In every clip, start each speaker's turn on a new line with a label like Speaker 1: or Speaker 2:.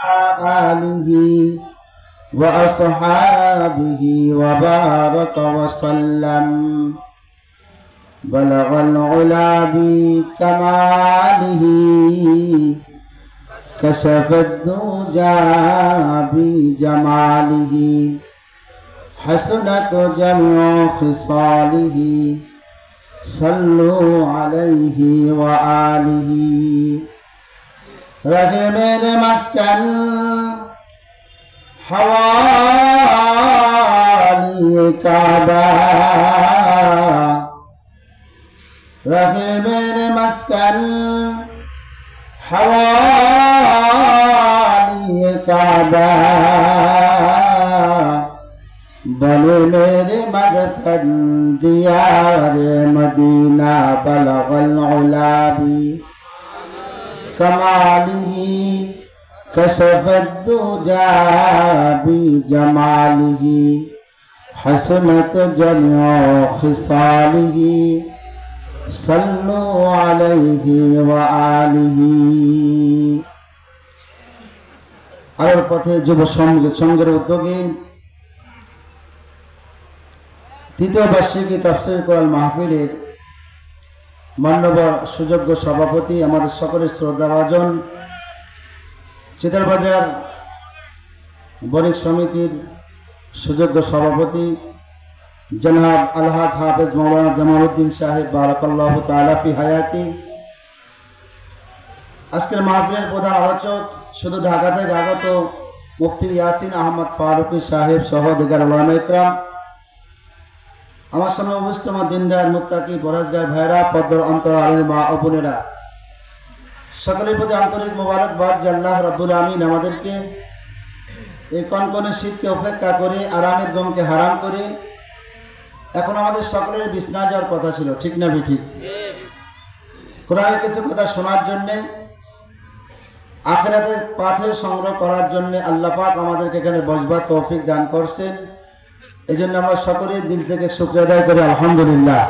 Speaker 1: آله وأصحابه وبارك وسلم بلغ العلا بكماله كشف الدجى بجماله حسنت جميع خصاله صلوا عليه وآله رہے میرے مسکن حوالی کعبہ رہے میرے مسکن حوالی کعبہ بنے میرے مدفن دیار مدینہ بلغ العلا بکمالہ کشف الدجى بجمالہ حسنت جميع خصاله صلوا عليه وآله আলোর পথে যুব সংঘের উদ্যোগে তৃতীয় বার্ষিকী তাফসীর কোরআন মাহফিলের মাননীয় সুযোগ্য সভাপতি আমাদের সকলের শ্রদ্ধাভাজন চিতারবাজার বণিক সমিতির সুযোগ্য সভাপতি জনাব আলহাজ হাফেজ মাওলানা জামালউদ্দিন সাহেব বারাকাল্লাহু তাআলা ফি হায়াতি। আজকের মাহফিলের প্রধান আলোচক শুধু ঢাকা থেকে আগত মুফতি ইয়াসিন আহমদ ফারুকী সাহেব সহ দিগার উলামা ইকরাম, আমার সামনে উপস্থিত আমার দিনদার মুত্তাকি পরহেজগার ভাইরা, পদ্মার অন্তর আলীর মা ও বোনেরা, সকলের প্রতি আন্তরিক মোবারকবাদ যে আল্লাহ রাব্বুল আমিন আমাদেরকে এই কনকনে শীতকে উপেক্ষা করে আরামের গমকে হারাম করে এখন আমাদের সকলের বিছনা যাওয়ার কথা ছিল, ঠিক না ঠিক? কোরআনের কিছু কথা শোনার জন্যে, আখিরাতের পাথে সংগ্রহ করার জন্য আল্লাহ পাক আমাদেরকে এখানে বসবার তৌফিক দান করছেন। এই জন্য আমরা সকলেই দিল থেকে শুকরিয়া আদায় করি আলহামদুলিল্লাহ।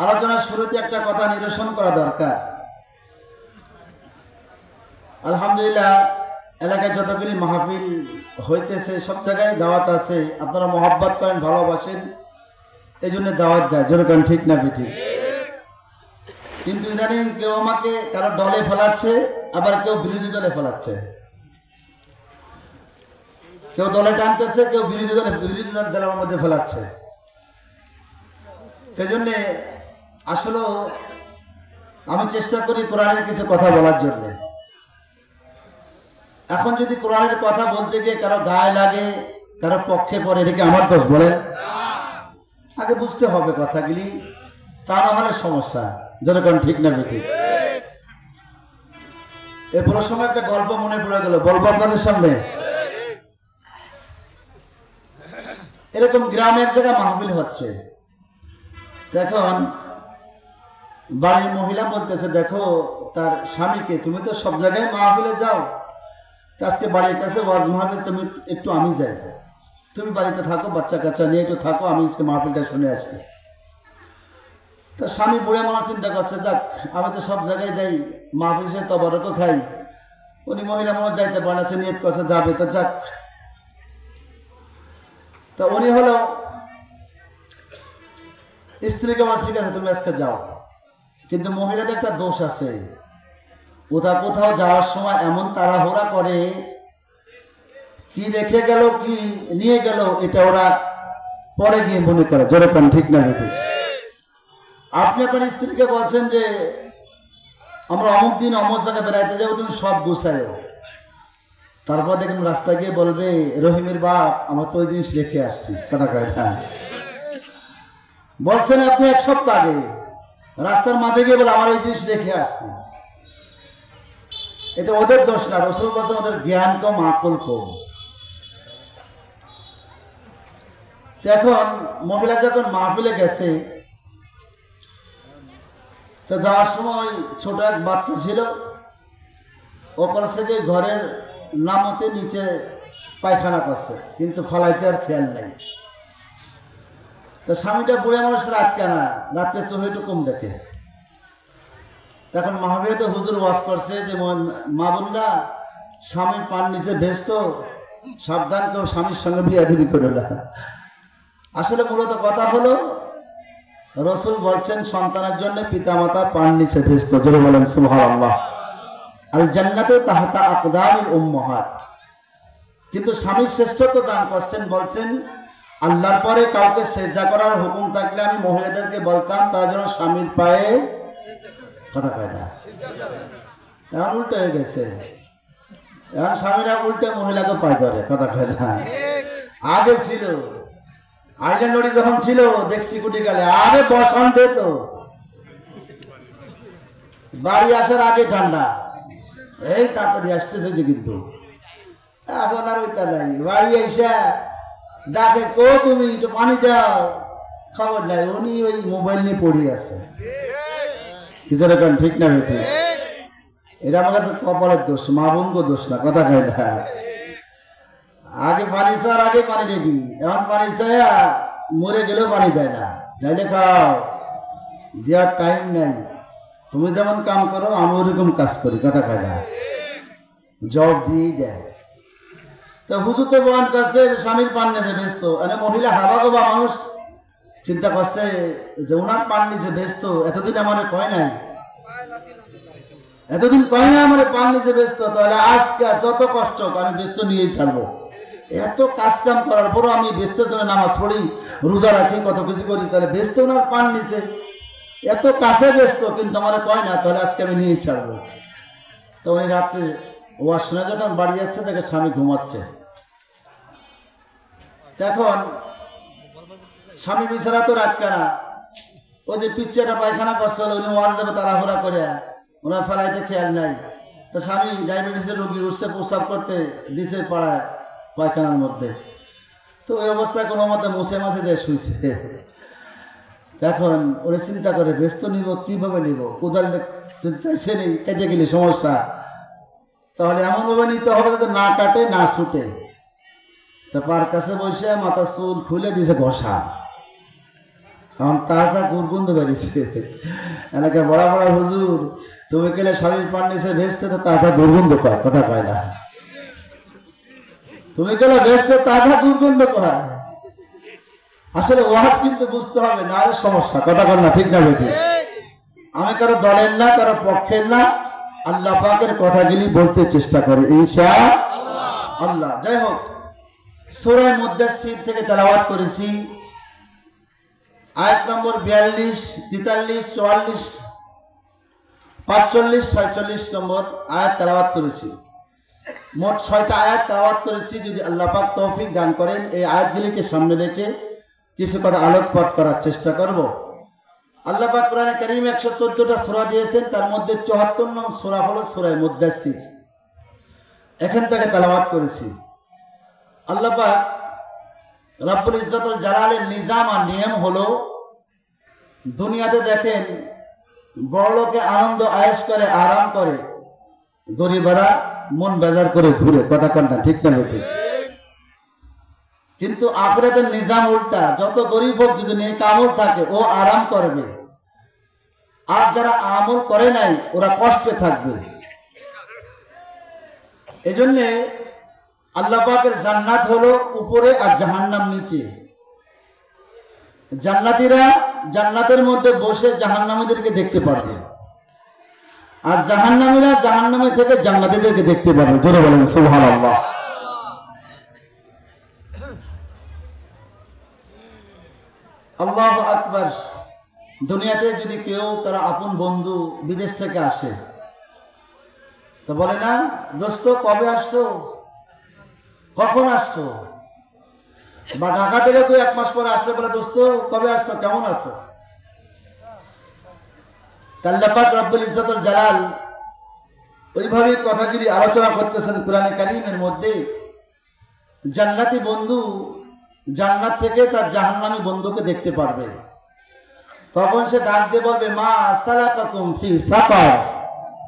Speaker 1: আলোচনার শুরুতে একটা কথা নিরসন করা দরকার। আলহামদুলিল্লাহ, এলাকায় যতগুলি মাহফিল হইতেছে সব জায়গায় দাওয়াত আছে, আপনারা মহব্বত করেন, ভালোবাসেন, এই জন্য দাওয়াত দেয়, যেরকম ঠিক না ঠিক? কিন্তু ইদানিং কেউ আমাকে কারো দলে ফেলাচ্ছে, আবার কেউ বিরোধী দলে ফেলাচ্ছে, কেউ দলে টানতেছে, কেউ বিরোধী দলের মধ্যে ফেলাচ্ছে। সেই জন্যে আসলে আমি চেষ্টা করি কোরআনের কিছু কথা বলার জন্য। এখন যদি কোরআনের কথা বলতে গিয়ে কারো গায়ে লাগে, কারো পক্ষে পড়ে, এটা কি আমার দোষ বলেন? আগে বুঝতে হবে কথাগুলি, তা না হলে সমস্যা, যেরকম ঠিক না ঠিক? এই প্রসঙ্গে একটা গল্প মনে পড়ে গেল, বলবো আপনাদের সামনে। এরকম গ্রামের জায়গায় মাহফিল হচ্ছে, এখন বাড়ির মহিলা বলতেছে, দেখো তার স্বামীকে, তুমি তো সব জায়গায় মাহফিলে যাও, আজকে বাড়ির কাছে ওয়াজ মাহফিল, তুমি একটু আমি যাই, তুমি বাড়িতে থাকো, বাচ্চা কাচ্চা নিয়ে একটু থাকো, আমি আজকে মাহফিলটা শুনে আসি। তা স্বামী বুড়ে মানুষ চিন্তা করছে, যাক আমি তো সব জায়গায় যাই, মাহফিল সে তবারকও খাই, উনি মহিলা মানুষ যাইতে পারছে, নিয়ত করছে যাবে, তো যাক। তা উনি হলো স্ত্রীকে আমার ঠিক আছে তুমি আজকে যাও, কিন্তু মহিলাদের একটা দোষ আছে, কোথাও যাওয়ার সময় এমন তাড়াহুড়া করে, কি রেখে গেল কি নিয়ে গেল এটা ওরা পরে গিয়ে মনে করে, যেরকম ঠিক না ঠিক? আপনি আপনার স্ত্রীকে বলছেন যে আমরা অমুক দিন অমুক জায়গায় বেড়াইতে যাবো, তুমি সব গুছায়, তারপর দেখুন রাস্তা গিয়ে বলবে, রহিমের বাপ আমার তো ওই জিনিস রেখে আসছি, কথা কয় না? বলছেন আপনি এক সপ্তাহ আগে, রাস্তার মাঝে গিয়ে বলে আমার এই জিনিস রেখে আসছি। এটা ওদের দোষ না, রাসূল বলেছেন ওদের জ্ঞান কম, আকল কম। এখন মহিলা যখন মাহফিলে গেছে, তো যাওয়ার সময় ছোট এক বাচ্চা ছিল, ওপর থেকে ঘরের নামতে নিচে পায়খানা করছে, কিন্তু ফালাইতে আর খেয়াল নাই। তো স্বামীটা বুড়ে মানুষ রাত কেনা, রাত্রে চোখে একটু কম দেখে, তখন মাহফিলে হুজুর ওয়াজ করছে যে মা বোনরা স্বামীর পান নিচে ব্যস্ত, সাবধান কেউ স্বামীর সঙ্গে বিয়াদবি করে না। আসলে মূলত কথা হলো রসুল বলছেন সন্তানের জন্য পিতামাতার পান নিচে ব্যস্ত। জোরে বলেন সুবহানাল্লাহ। আল জান্নাতু তাহতা আকদামিল উম্মাহাত। কিন্তু স্বামীর শ্রেষ্ঠত্ব দান করছেন, বলছেন আল্লাহর পরে কাউকে সেজদা করার হুকুম থাকলে আমি মহিলাদেরকে বলতাম তারা যেন স্বামীর পায়ে কথা কয় না। এখন উল্টো হয়ে গেছে, এখন স্বামীরা উল্টে মহিলাকে পায়ে ধরে, কথা কয় না। আগে ছিল আইল্যান্ড নদী যখন ছিল দেখছি কুটি গেলে আরে বসান দে তো, বাড়ি আসার আগে ঠান্ডা, এই তাড়াতাড়ি আসতেছে যে, কিন্তু এখন আর ওইটা নাই। বাড়ি এসে ডাকে কো তুমি একটু পানি দাও, খবর নাই, উনি ওই মোবাইল নিয়ে পড়ে আছে। কিছু রকম ঠিক না বেটি? এটা আমার কাছে কপালের দোষ, মা বোনকে দোষ না, কথা কয় না। আগে পানি চাওয়ার আগে পানি রেডি, এখন পানি চাইয়া মরে গেলেও পানি দেয় না, যাইলে খাও, দেওয়ার টাইম নাই। তুমি যেমন কাম করো আমি ওরকম কাজ করি, কথা কয় না, জব দিয়েই দেয়। তো হুজুর তো বয়ান করছে স্বামীর পান নিচে ব্যস্ত, মানে মহিলা হাবা গোবা মানুষ চিন্তা করছে যে ওনার পান নিচে ব্যস্ত, এতদিন আমার কয় নাই, এতদিন কয় না আমার পান নিচে ব্যস্ত, তাহলে আজকে যত কষ্ট আমি ব্যস্ত নিয়েই ছাড়বো। এত কাজ কাম করার পরও আমি ব্যস্তের জন্য নামাজ পড়ি, রোজা রাখি, কত কিছু করি, তাহলে ব্যস্ত ওনার পান নিচে, এত কাছে ব্যস্ত কিন্তু আমার কয় না, তাহলে আজকে আমি নিয়েই ছাড়বো। তো উনি রাত্রে ওয়ার শুনে যখন বাড়ি যাচ্ছে দেখে স্বামী ঘুমাচ্ছে। এখন স্বামী বিছানা তো রাখবে না, ওই যে পিচ্ছেটা পায়খানা করছে উনি ওয়ার যাবে তাড়াহুড়া করে, ওনার ফেলাইতে খেয়াল নাই। তো স্বামী ডায়াবেটিসের রোগী উঠছে প্রস্রাব করতে দিছে পাড়ায় পায়খানার মধ্যে, তো ওই অবস্থায় কোনো মতে মুছে মাছে যায় শুইছে। এখন ওরা চিন্তা করে ব্যস্ত নিব কীভাবে নিব, কোদাল যদি চাইছে নেই কেটে গেলে সমস্যা, তাহলে এমনভাবে নিতে হবে যাতে না কাটে না ছুটে। তা পার কাছে বসে মাথা চুল খুলে দিয়েছে ঘষা, এখন তাজা গুরগুন্দ বেরিয়েছে। এলাকা বড় বড় হুজুর তুমি গেলে স্বামীর পান নিচে ভেসতে তো তাজা গুরগুন্দ কয়, কথা কয় না। তুমি গেলে ভেসতে তাজা গুরগুন্দ কয়। আসলে ওয়াজ কিন্তু বুঝতে হবে, না আরে সমস্যা, কথা কয় না, ঠিক না বেটি? আমি কারো দলের না, কারো পক্ষের না, আল্লাহ পাকের কথাগুলি বলতে চেষ্টা করে ইনশাআল্লাহ। যাই হোক, সূরা মুদ্দাসসির থেকে তেলাওয়াত করেছি আয়াত নম্বর 42, 43, 44, 45, 46 নম্বর আয়াত তেলাওয়াত করেছি। মোট 6টা আয়াত তেলাওয়াত করেছি। যদি আল্লাহ পাক তৌফিক দান করেন এই আয়াতগুলিকে সামনে রেখে কিছু কথা আলোকপাত করার চেষ্টা করব। আল্লাহ পাক কোরআনে কারীম 114টা সূরা দিয়েছেন, তার মধ্যে 74 নং সূরা হলো সূরা মুদ্দাসসির। এখান থেকে তেলাওয়াত করেছি। আল্লাহ পাক রব্বুল ইজ্জতুল জালালের নিজাম আর নিয়ম হলো, দুনিয়াতে দেখেন বড়লোকে আনন্দ আয়েশ করে, আরাম করে, গরিবেরা মন বেজার করে ঘুরে, কথা কন না, ঠিক না ঠিক? কিন্তু আখিরাতের নিজাম উল্টা, যত গরিব হোক যদি নেক আমল থাকে ও আরাম করবে, আর যারা আমল করে নাই ওরা কষ্টে থাকবে। এজন্যে আল্লাহ পাকের জান্নাত হলো উপরে আর জাহান্নাম নিচে। জান্নাতীরা জান্নাতের মধ্যে বসে জাহান্নামীদেরকে দেখতে পারবে, আর জাহান্নামীরা জাহান্নামে থেকে জান্নাতীদেরকে দেখতে পারবে। জোরে বলেন সুবহানাল্লাহ। আল্লাহু আকবার। দুনিয়াতে যদি কেউ কারো আপন বন্ধু বিদেশ থেকে আসে তো বলে না, দোস্ত কবে আসছো, কখন আসছো? বা ঢাকা থেকে কেউ 1 মাস পরে আসছে, বলে দোস্ত কবে আসছো, কেমন আছো? আল্লাহ পাক রব্বুল ইজ্জতুল জালাল ওইভাবে কথাগুলি আলোচনা করতেছেন কোরআনে কারীমের মধ্যে। জান্নাতি বন্ধু জান্নাত থেকে তার জাহান্নামী বন্ধুকে দেখতে পারবে, তখন সে ডাক দিয়ে বলবে, মা সালাকাকুম ফি সাকার,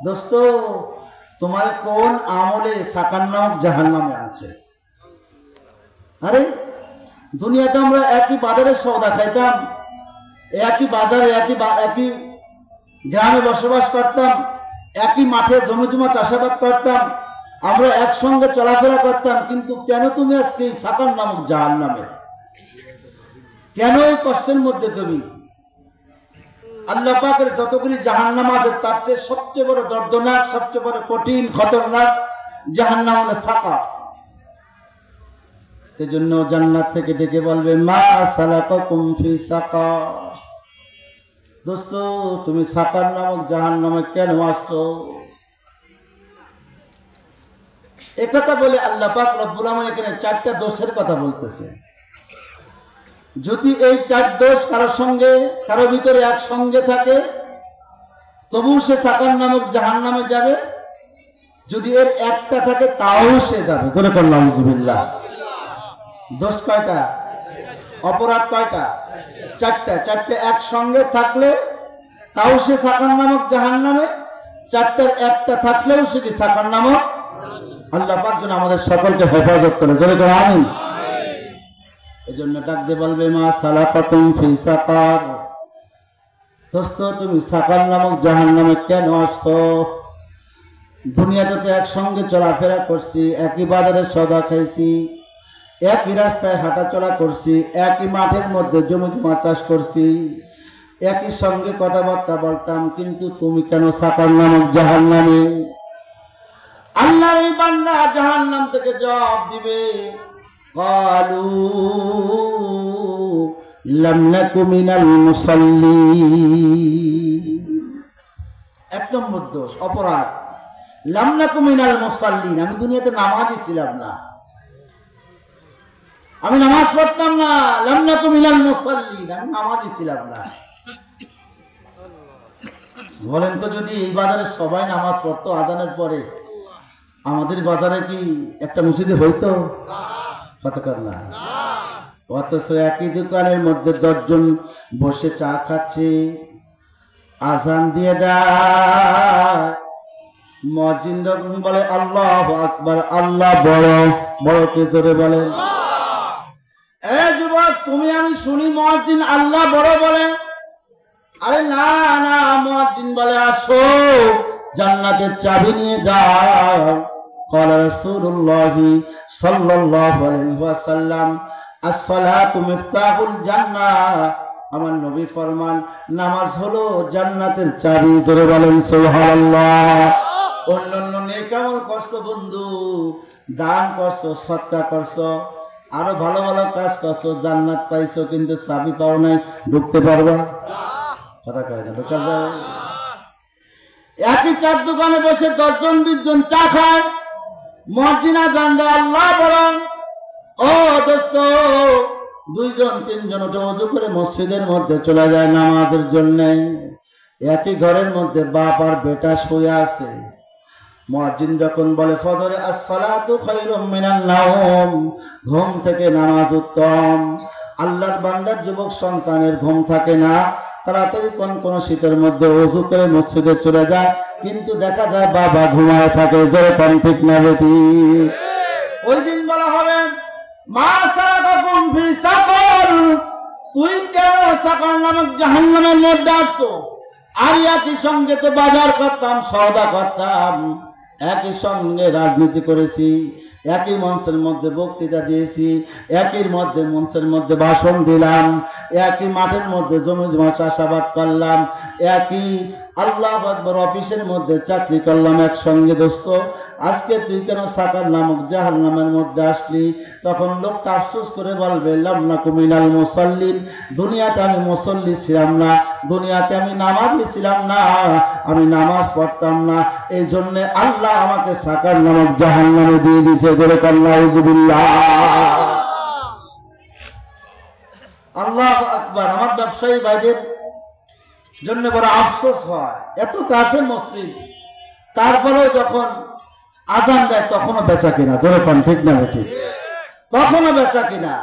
Speaker 1: দোস্ত তোমার কোন আমলে সাকার নামক জাহান্নামে আনছে? আরে দুনিয়াতে আমরা একই বাজারে সওদা খাইতাম, একই বাজারে একই গ্রামে বসবাস করতাম, একই মাঠে জমি জমা চাষাবাদ করতাম, আমরা একসঙ্গে চলাফেরা করতাম, কিন্তু কেন তুমি আজকে এই সাকার নামক জাহান্নামে? কেন এই কষ্টের মধ্যে তুমি? আল্লাহ পাকের যতগুলি জাহান্নাম আছে তার চেয়ে সবচেয়ে বড় দর্দনাক, সবচেয়ে বড় কঠিন খতরনাক জাহান্নাম হলো সাকার। সেজন্য জান্নাত থেকে ডেকে বলবে, মা সালাকাকুম ফি সাকার, দোস্ত তুমি সাকার নামক জাহান্নামে কেন আসছো? একথা বলে আল্লাহ পাক রব্বুল আলামিন এখানে 4টা দোষের কথা বলতেছে। যদি এই 4 দোষ কারো ভিতরে একসঙ্গে থাকে তবু সে সাকার নামক জাহান্নামে যাবে, যদি এর একটা থাকে তাও সে যাবে। জোরে বলেন নাউজুবিল্লাহ। দোষ কয়টা? অপরাধ কয়টা? 4টা। 4টে একসঙ্গে থাকলে তাও সে সাকার নামক জাহান্নামে, 4টার একটা থাকলেও সে কি সাকার নামক। আল্লাহ পাক যেন আমাদের সকলকে হেফাজত করে। জোরে করে আমিন। এজন্য ডাক দিয়ে বলবে, মা সালাকাকুম ফি সাকার, দোস্ত তুমি সাকার নামক জাহান্নামে কেন আসছো? দুনিয়াতে তো একসঙ্গে চলাফেরা করছি, একই বাজারে সদা খাইছি, একই রাস্তায় হাঁটাচলা করছি, একই মাঠের মধ্যে জমি জমা চাষ করছি, একই সঙ্গে কথাবার্তা বলতাম, কিন্তু তুমি কেন সাকার নামক জাহান্নামে? আল্লাহ এই বান্দা জাহান্নাম থেকে জবাব দিবে, ক্বালু লাম নাকু মিনাল মুসাল্লিন। 1 নম্বর দোষ, অপরাধ, লাম নাকু মিনাল মুসাল্লিন, আমি দুনিয়াতে নামাজই ছিলাম না, আমি নামাজ পড়তাম না। লাম নাকু মিনাল মুসাল্লিন, আমি নামাজই ছিলাম না। বলেন তো, যদি এই বাজারে সবাই নামাজ পড়তো আজানের পরে, আমাদের বাজারে কি একটা মসজিদে হইতো? কতকার না। অথচ একই দোকানের মধ্যে 10 জন বসে চা খাচ্ছে, আজান দিয়ে দেয়, মুয়াজ্জিন যখন বলে আল্লাহু আকবার, আল্লাহ বড়, বড় কে জোরে বলেন। এ যুবক, তুমি আমি শুনি মুয়াজ্জিন আল্লাহ বড় বলে, আরে না না, মুয়াজ্জিন বলে আসো জান্নাতের চাবি নিয়ে যাও। ক্বালা রাসূলুল্লাহ সাল্লাল্লাহু আলাইহি ওয়াসাল্লাম, আস-সালাতু মিফতাহুল জান্নাহ, আমার নবী ফরমান নামাজ হলো জান্নাতের চাবি। জোরে বলেন সুবহানাল্লাহ। অন্যান্য নেক আমল করছো বন্ধু, দান করছো, সদকা করছো, আরো ভালো ভালো কাজ করছো, জান্নাত পাইছো, কিন্তু চাবি পাও নাই, ঢুকতে পারবা? কথা কয় না, ঢোকা যায়? একই চার দোকানে বসে 10 জন 20 জন চা খায়, মুয়াজ্জিন আযান দেয়, আল্লাহ বলেন, ও দোস্ত 2 জন 3 জন উঠে ওযু করে মসজিদের মধ্যে চলে যায় নামাজের জন্য। একই ঘরের মধ্যে বাপ আর বেটা শুয়ে আছে। মুয়াজ্জিন যখন বলে ফজরে আস-সালাতু খায়রুম মিনান নাওম, ঘুম থেকে নামাজ উত্তম, আল্লাহর বান্দার যুবক সন্তানের ঘুম থাকে না, তাড়াতাড়ি কোন শীতের মধ্যে ওযু করে মসজিদে চলে যায়, কিন্তু দেখা যায় বাবা ঘুমায় থাকে। জোরে কোন ঠিক না বেটি? ওই দিন বলা হবে, মা সালাকাকুম ফি সাকার, তুই কেন সাকার নামক জাহান্নামের মধ্যে আসছো? আর একই সঙ্গে তো বাজার করতাম, সওদা করতাম, একই সঙ্গে রাজনীতি করেছি, একই মঞ্চের মধ্যে বক্তৃতা দিয়েছি, একই মঞ্চের মধ্যে ভাষণ দিলাম, একই মাঠের মধ্যে জমি জমা চাষাবাদ করলাম, একই আল্লাহু আকবার অফিসের মধ্যে চাকরি করলাম একসঙ্গে। দোস্ত আজকে তুই কেন সাকার নামক জাহান্নামের মধ্যে আসলি? তখন লোকটা আফসোস করে বলবে, লাম নাকু মিনাল মুসাল্লিন, দুনিয়াতে আমি মুসল্লি ছিলাম না, দুনিয়াতে আমি নামাজি ছিলাম না, আমি নামাজ পড়তাম না, এই জন্য আল্লাহ আমাকে সাকার নামক জাহান্নামে দিয়ে দিয়েছে। জোরে নাউজুবিল্লাহ। আল্লাহু আকবার। আমার ব্যবসায়ী ভাইদের জন্য বড় আফসোস হয়, এত কাছে মসজিদ, তারপরেও যখন আজান দেয় তখনও বেচা কিনা। জোরে কোন ঠিক না ঠিক? তখনও বেচা কিনা।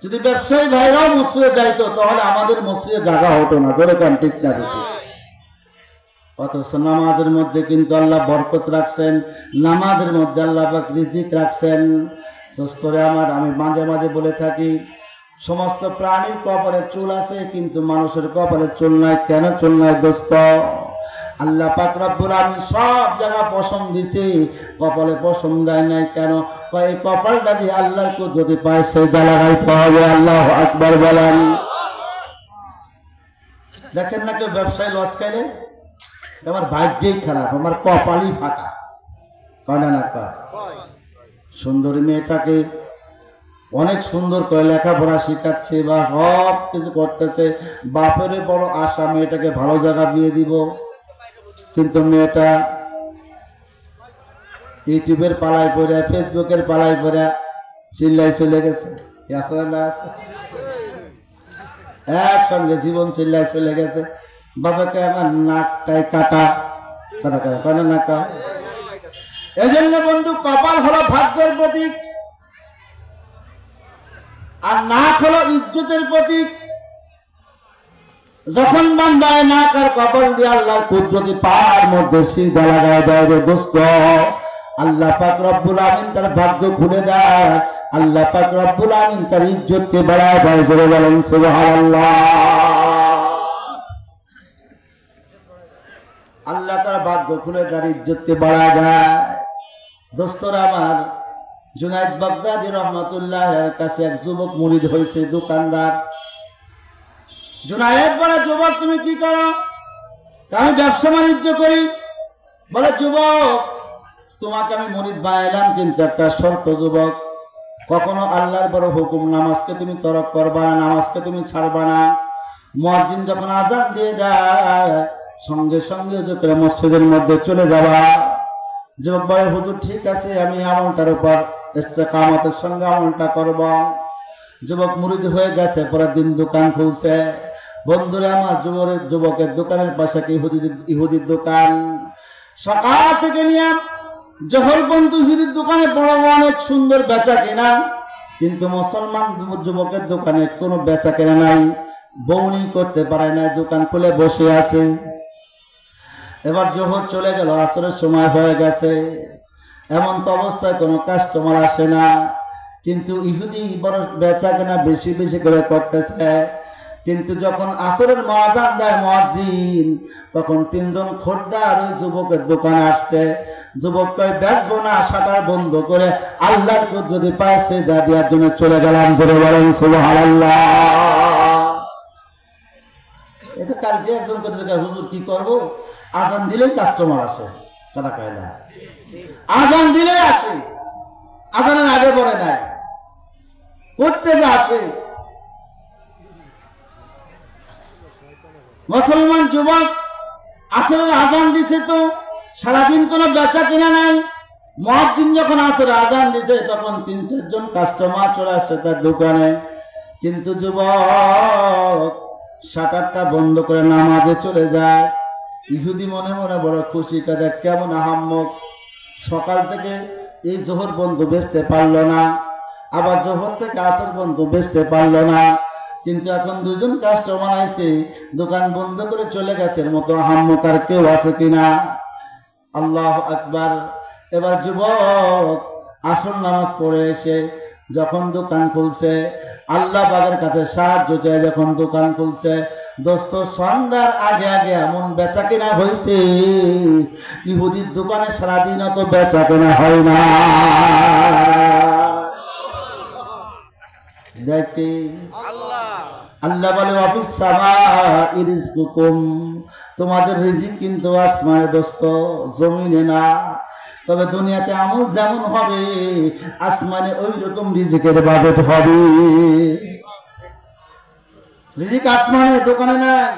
Speaker 1: যদি ব্যবসায়ী ভাইরাও মসজিদে যাইতো তাহলে আমাদের মসজিদে জায়গা হতো না। জোরে কোন ঠিক না ঠিক? অথচ নামাজের মধ্যে কিন্তু আল্লাহ বরকত রাখছেন, নামাজের মধ্যে আল্লাহ পাক রিজিক রাখছেন। দোস্তরে আমার, আমি মাঝে মাঝে বলে থাকি, সমস্ত প্রাণীর কপালে চুল আছে, কিন্তু মানুষের কপালে চুল নাই। কেন চুল নাই দোস্ত? আল্লাহ পাক রব্বুল আলামিন সব জায়গা পছন্দ দিছে, কপালে পছন্দ দেয় নাই। কেন? এই কপালটা দিয়ে আল্লাহর কুদরতি পায় সেজদা লাগাইতে হবে। আল্লাহু আকবার বলেন। দেখেন না কেউ ব্যবসায় লস খাইলে, আমার ভাগ্যই খারাপ, আমার কপালই ফাটা, কয় না? কয়। সুন্দরী মেয়েটাকে অনেক সুন্দর করে লেখাপড়া শিখাচ্ছে বা সব কিছু করতেছে, বাপের বড় আশা মেয়েটাকে ভালো জায়গা বিয়ে দিব, কিন্তু মেয়েটা ইউটিউবের পালায় পড়ে, ফেসবুকের পালায় পড়ে চিল্লাই চলে গেছে। একসঙ্গে জীবন চিল্লাই চলে গেছে। বাবাকে আমার নাকটাই কাটা, কথা কয় না কয়। এই জন্য বন্ধু, কপাল হলো ভাগ্যের প্রতীক, আর নাক হলো ইজ্জতের প্রতীক। যখন বান্দায় নাক আর কপাল দিয়ে আল্লাহর কুদরতি পার মধ্যে সিজদা লাগায় দেয় রে দোস্ত, আল্লাহ পাক রব্বুল আমিন তার ভাগ্য খুলে দেয়। আল্লাহ পাক রব্বুল আমিন তার ইজ্জতকে বাড়ায় দেয়। জোরে বলেন সুবহানাল্লাহ। আল্লাহ তার ভাগ্য খুলে তার ইজ্জতকে বাড়ায় দেয়। দোস্তরা আমার, জুনায়েদ বাগদাদী রহমাতুল্লাহের কাছে এক যুবক মুরিদ হয়েছে, দোকানদার। জুনায়েদ বলে, যুবক তুমি কি করো? আমি ব্যবসা বাণিজ্য করি। বলে, যুবক তোমাকে আমি মুরিদ বানাইলাম, কিন্তু একটা শর্ত যুবক, কখনো আল্লাহর বড় হুকুম নামাজকে তুমি তরক করবা না, নামাজকে তুমি ছাড়বা না। মুয়াজ্জিন যখন আযান দিয়ে যায়, সঙ্গে সঙ্গে করে মসজিদের মধ্যে চলে যাবা। যুবক বলে, হুজুর ঠিক আছে, আমি আমলটার উপর ইস্তেকামতের সঙ্গে আমলটা করব। যুবক মুরিদ হয়ে গেছে, পরের দিন দোকান খুলছে। বন্ধুরা আমার, যুবকের দোকানের পাশে ইহুদির দোকান। সকাল থেকে নিয়ে জহর বন্ধু ইহুদির দোকানে বড় অনেক সুন্দর বেচা কেনা, কিন্তু মুসলমান যুবকের দোকানে কোনো বেচা কেনা নাই, বউনি করতে পারে না, দোকান খুলে বসে আছে। এবার জোহর চলে গেল, আসরের সময় হয়ে গেছে, এমন তো অবস্থায় কোনো কাস্টমার আসে না, কিন্তু ইহুদি বড় বেচা কেনা বেশি বেশি করে করতেছে। কিন্তু যখন আসরের আযান দেয় মুয়াজ্জিন, তখন তিনজন খদ্দের ওই যুবকের দোকানে আসছে। যুবক কয়, বেচবো না, শাটার বন্ধ করে আল্লাহর কুদরতি পায় সিজদা দেওয়ার জন্য চলে গেলাম। জোরে বলেন সুবহানাল্লাহ। এটা কালকে একজন করতে, হুজুর কি করবো? আযান দিলেই কাস্টমার আসে, কথা কয় না? আযান দিলেই আসে, আযানের আগে পরে নাই, করতে যে আসে। মুসলমান যুবক আসরের আযান দিছে, তো সারাদিন কোনো বেচা কিনা নাই। মুয়াজ্জিন যখন আসরের আযান দিছে, তখন ৩-৪ জন কাস্টমার চলে আসছে তার দোকানে, কিন্তু যুবক শাটারটা বন্ধ করে নামাজে চলে যায়। ইহুদি মনে মনে বড় খুশি, কাদের কেমন আহাম্মক, সকাল থেকে এই জোহর বন্ধু বেচতে পারলো না, আবার জোহর থেকে আসর বন্ধু বেচতে পারলো না, কিন্তু এখন দুজন কাস্টমার আইছে, দোকান বন্ধ করে চলে গেছে, এর মতো আহাম্মক আর কেউ আছে কিনা? আল্লাহু আকবার। এবার যুবক আসর নামাজ পড়ে এসে যখন দোকান খুলছে, আল্লাহ পাকের কাছে সাহায্য চাই, যখন দোকান খুলছে, দোস্ত সন্ধ্যার আগে আগে এমন বেচা কেনা হয়েছে, ইহুদির দোকানে সারাদিন অত বেচা কেনা হয় না। দেখি আল্লাহ বলে, ওয়াফিস সামাই রিজকুকুম, তোমাদের রিজিক কিন্তু আসমানে দোস্ত, জমিনে না। তবে দুনিয়াতে আমল যেমন হবে, আসমানে ওই রকম রিজিকের বাজেট হবে। রিজিক আসমানে, দোকানে নাই।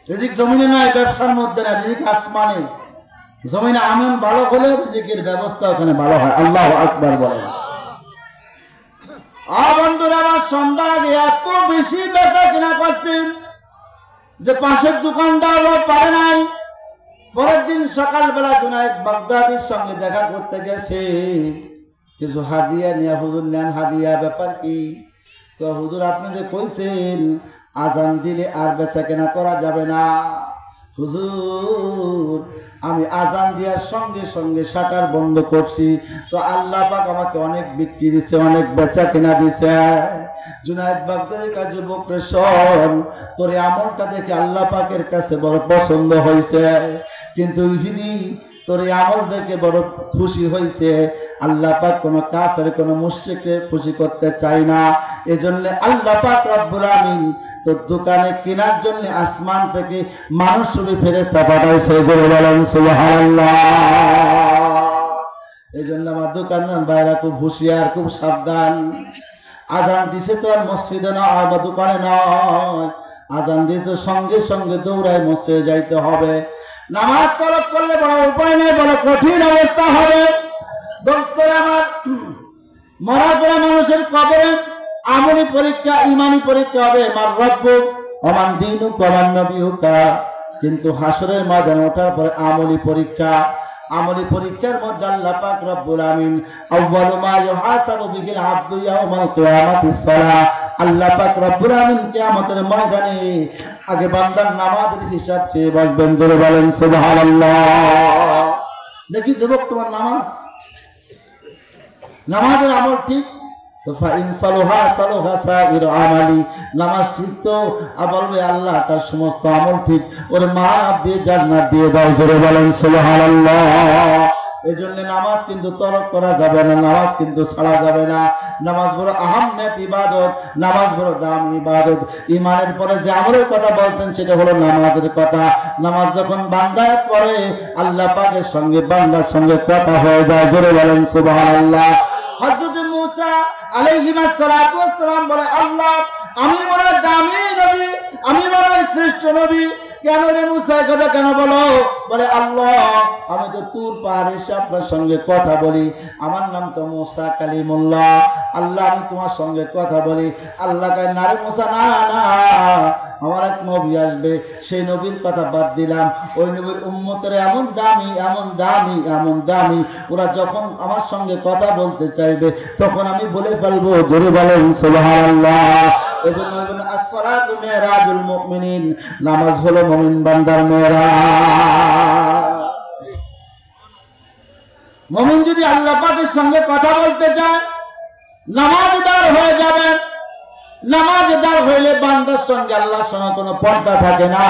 Speaker 1: রিজিক জমিনে নাই, ব্যবসার মধ্যে না, রিজিক আসমানে। জমিনে আমল ভালো হলে রিজিকের ব্যবস্থা ওখানে ভালো হয়। আল্লাহু আকবার বলেন। বন্ধুরা আমার, সন্ধ্যার আগে এত বেশি বেচা কিনা করছেন যে পাশের দোকানদার পারে নাই। পরের দিন সকালবেলা জুনায়েদ বাগদাদীর সঙ্গে দেখা করতে গেছে, কিছু হাদিয়া নিয়ে, হুজুর নেন হাদিয়া, ব্যাপার কি? হুজুর আপনি যে কইছেন আযান দিলে আর বেচা কেনা করা যাবে না, হুজুর আমি আজান দেওয়ার সঙ্গে সঙ্গে শাটার বন্ধ করছি, তো আল্লাহ পাক আমাকে অনেক বিক্রি দিছে, অনেক বেচা কেনা দিছে। জুনায়েদ বাগদাদী কাজী বকরে শোন, তোর আমলটা দেখে আল্লাহ পাকের কাছে বড় পছন্দ হয়েছে, কিন্তু হিদি তোর আমল দেখে বড় খুশি হয়েছে। আল্লাহ পাক কোনো কাফের কোনো মুশরিককে খুশি করতে চায় না। এজন্য আল্লাহ পাক রব্বুল আমিন তোর দোকানে কেনার জন্য আসমান থেকে মানুষ রূপী ফেরেশতা পাঠাইছে। জোরে বলেন সুবহানাল্লাহ। এজন্য আমার দোকানদার ভাইরা খুব হুঁশিয়ার, খুব সাবধান। আজান দিছে তো আর মসজিদে না, আমার দোকানে নয়। আজান দিতে সঙ্গে সঙ্গে দৌড়ায় মসজিদে যাইতে হবে। নামাজ তলব করলে বড় উপায় নেই, বড় কঠিন অবস্থা হবে। দোস্তরা আমার, মরা পড়া মানুষের কবরে আমলি পরীক্ষা, ইমানি পরীক্ষা হবে। মার রব্বুক ওমান দীনুক ওমান নবিয়ুকা। কিন্তু হাসরের ময়দানে ওঠার পরে আমলি পরীক্ষা। আমলি পরীক্ষার মধ্যে আল্লাহ পাক রব্বুল আমিন আউয়ালু মা ইউহাসাবু বিহিল আবদু ইয়াউমাল কিয়ামাতিস সালাহ। আল্লাহ পাক রব্বুল আমিন কিয়ামতের ময়দানে আগে বান্দার নামাজের হিসাব চেয়ে বসবেন। জোরে বলেন সুবহানাল্লাহ। দেখি যুবক, তোমার নামাজের আমল ঠিক তো ফাইন সালুহা সালুহা সাইরু আমালি। নামাজ ঠিক তো বলবে আল্লাহ তার সমস্ত আমল ঠিক, ওর মাফ দিয়ে জান্নাত দিয়ে দাও। জোরে বলেন সুবহানাল্লাহ। এই জন্য নামাজ কিন্তু তরক করা যাবে না, নামাজ কিন্তু ছাড়া যাবে না। নামাজ বড় আহমিয়ত ইবাদত, নামাজ বড় দামি ইবাদত। ইমানের পরে যে আমলের কথা বলছেন সেটা হলো নামাজের কথা। নামাজ যখন বান্দা পড়ে আল্লাহ পাকের সঙ্গে বান্দার সঙ্গে কথা হয়ে যায়। জোরে বলেন সুবহানাল্লাহ। হযরত মূসা আলাইহিস সালাতু ওয়াস সালাম বলে, আল্লাহ আমি বড় দামি নবী, আমি বড় শ্রেষ্ঠ নবী। কেন রে মূসা কথা কেন বলো? বলে আল্লাহ আমি তো তুর পাহাড়ে এসে আপনার সঙ্গে কথা বলি, আমার নাম তো মূসা কালিমুল্লাহ। আল্লাহ আমি তোমার সঙ্গে কথা বলি। আল্লাহ কয় না রে মূসা, না না, আমার এক নবী আসবে, সেই নবীর কথা বাদ দিলাম। ওই নবীর উম্মতের এমন দামি, এমন দামি, এমন দামি, ওরা যখন আমার সঙ্গে কথা বলতে চাইবে তখন আমি বলে ফেলবো। জোরে বলেন সুবহানাল্লাহ। এজন্য বলেন আসসালাতু মিরাজুল মুমিনিন, নামাজ হলো মুমিন বান্দার মেরাজ। মুমিন যদি আল্লাহ পাকের সঙ্গে কথা বলতে চায় নামাজদার হয়ে যাবেন। নামাজদার হইলে বান্দার সঙ্গে আল্লাহর সঙ্গে কোনো পর্দা থাকে না।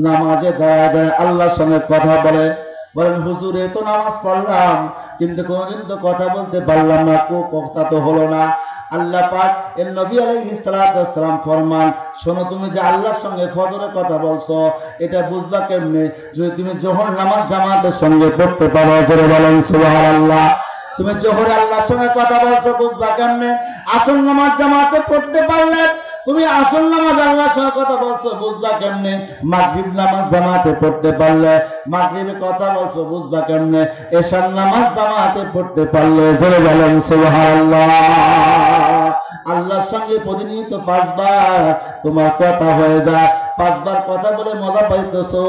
Speaker 1: নামাজে দাঁড়ায় আল্লাহর সঙ্গে কথা বলে। বলেন হুজুর এ তো নামাজ পড়লাম কিন্তু কোনদিন তো কথা বলতে পারলাম না, কথা তো হলো না। আল্লাহ পাক এর নবী আলাইহিস সালাতু ওয়াস সালাম ফরমান, শোনো তুমি যে আল্লাহর সঙ্গে ফজরে কথা বলছো এটা বুঝবা কেমনে? যদি তুমি জোহর নামাজ জামাতের সঙ্গে পড়তে পারো। জোরে বলেন সুবহানাল্লাহ। তুমি জোহরে আল্লাহর সঙ্গে কথা বলছো বুঝবা কেমনে? আসর নামাজ জামাতে পড়তে পারলে তুমি আসর নামাজ আল্লাহর সঙ্গে কথা বলছো বুঝবা কেমনে? মাগরিব নামাজ জামাতে পড়তে পারলে মাগরিবে কথা বলছো বুঝবা কেমনে? এশার নামাজ জামাতে পড়তে পারলে। জোরে বলেন সুবহানাল্লাহ। আল্লাহর সঙ্গে প্রতিনিয়ত 5 বার তোমার কথা হয়ে যায়। 5 বার কথা বলে মজা পাইতেছো,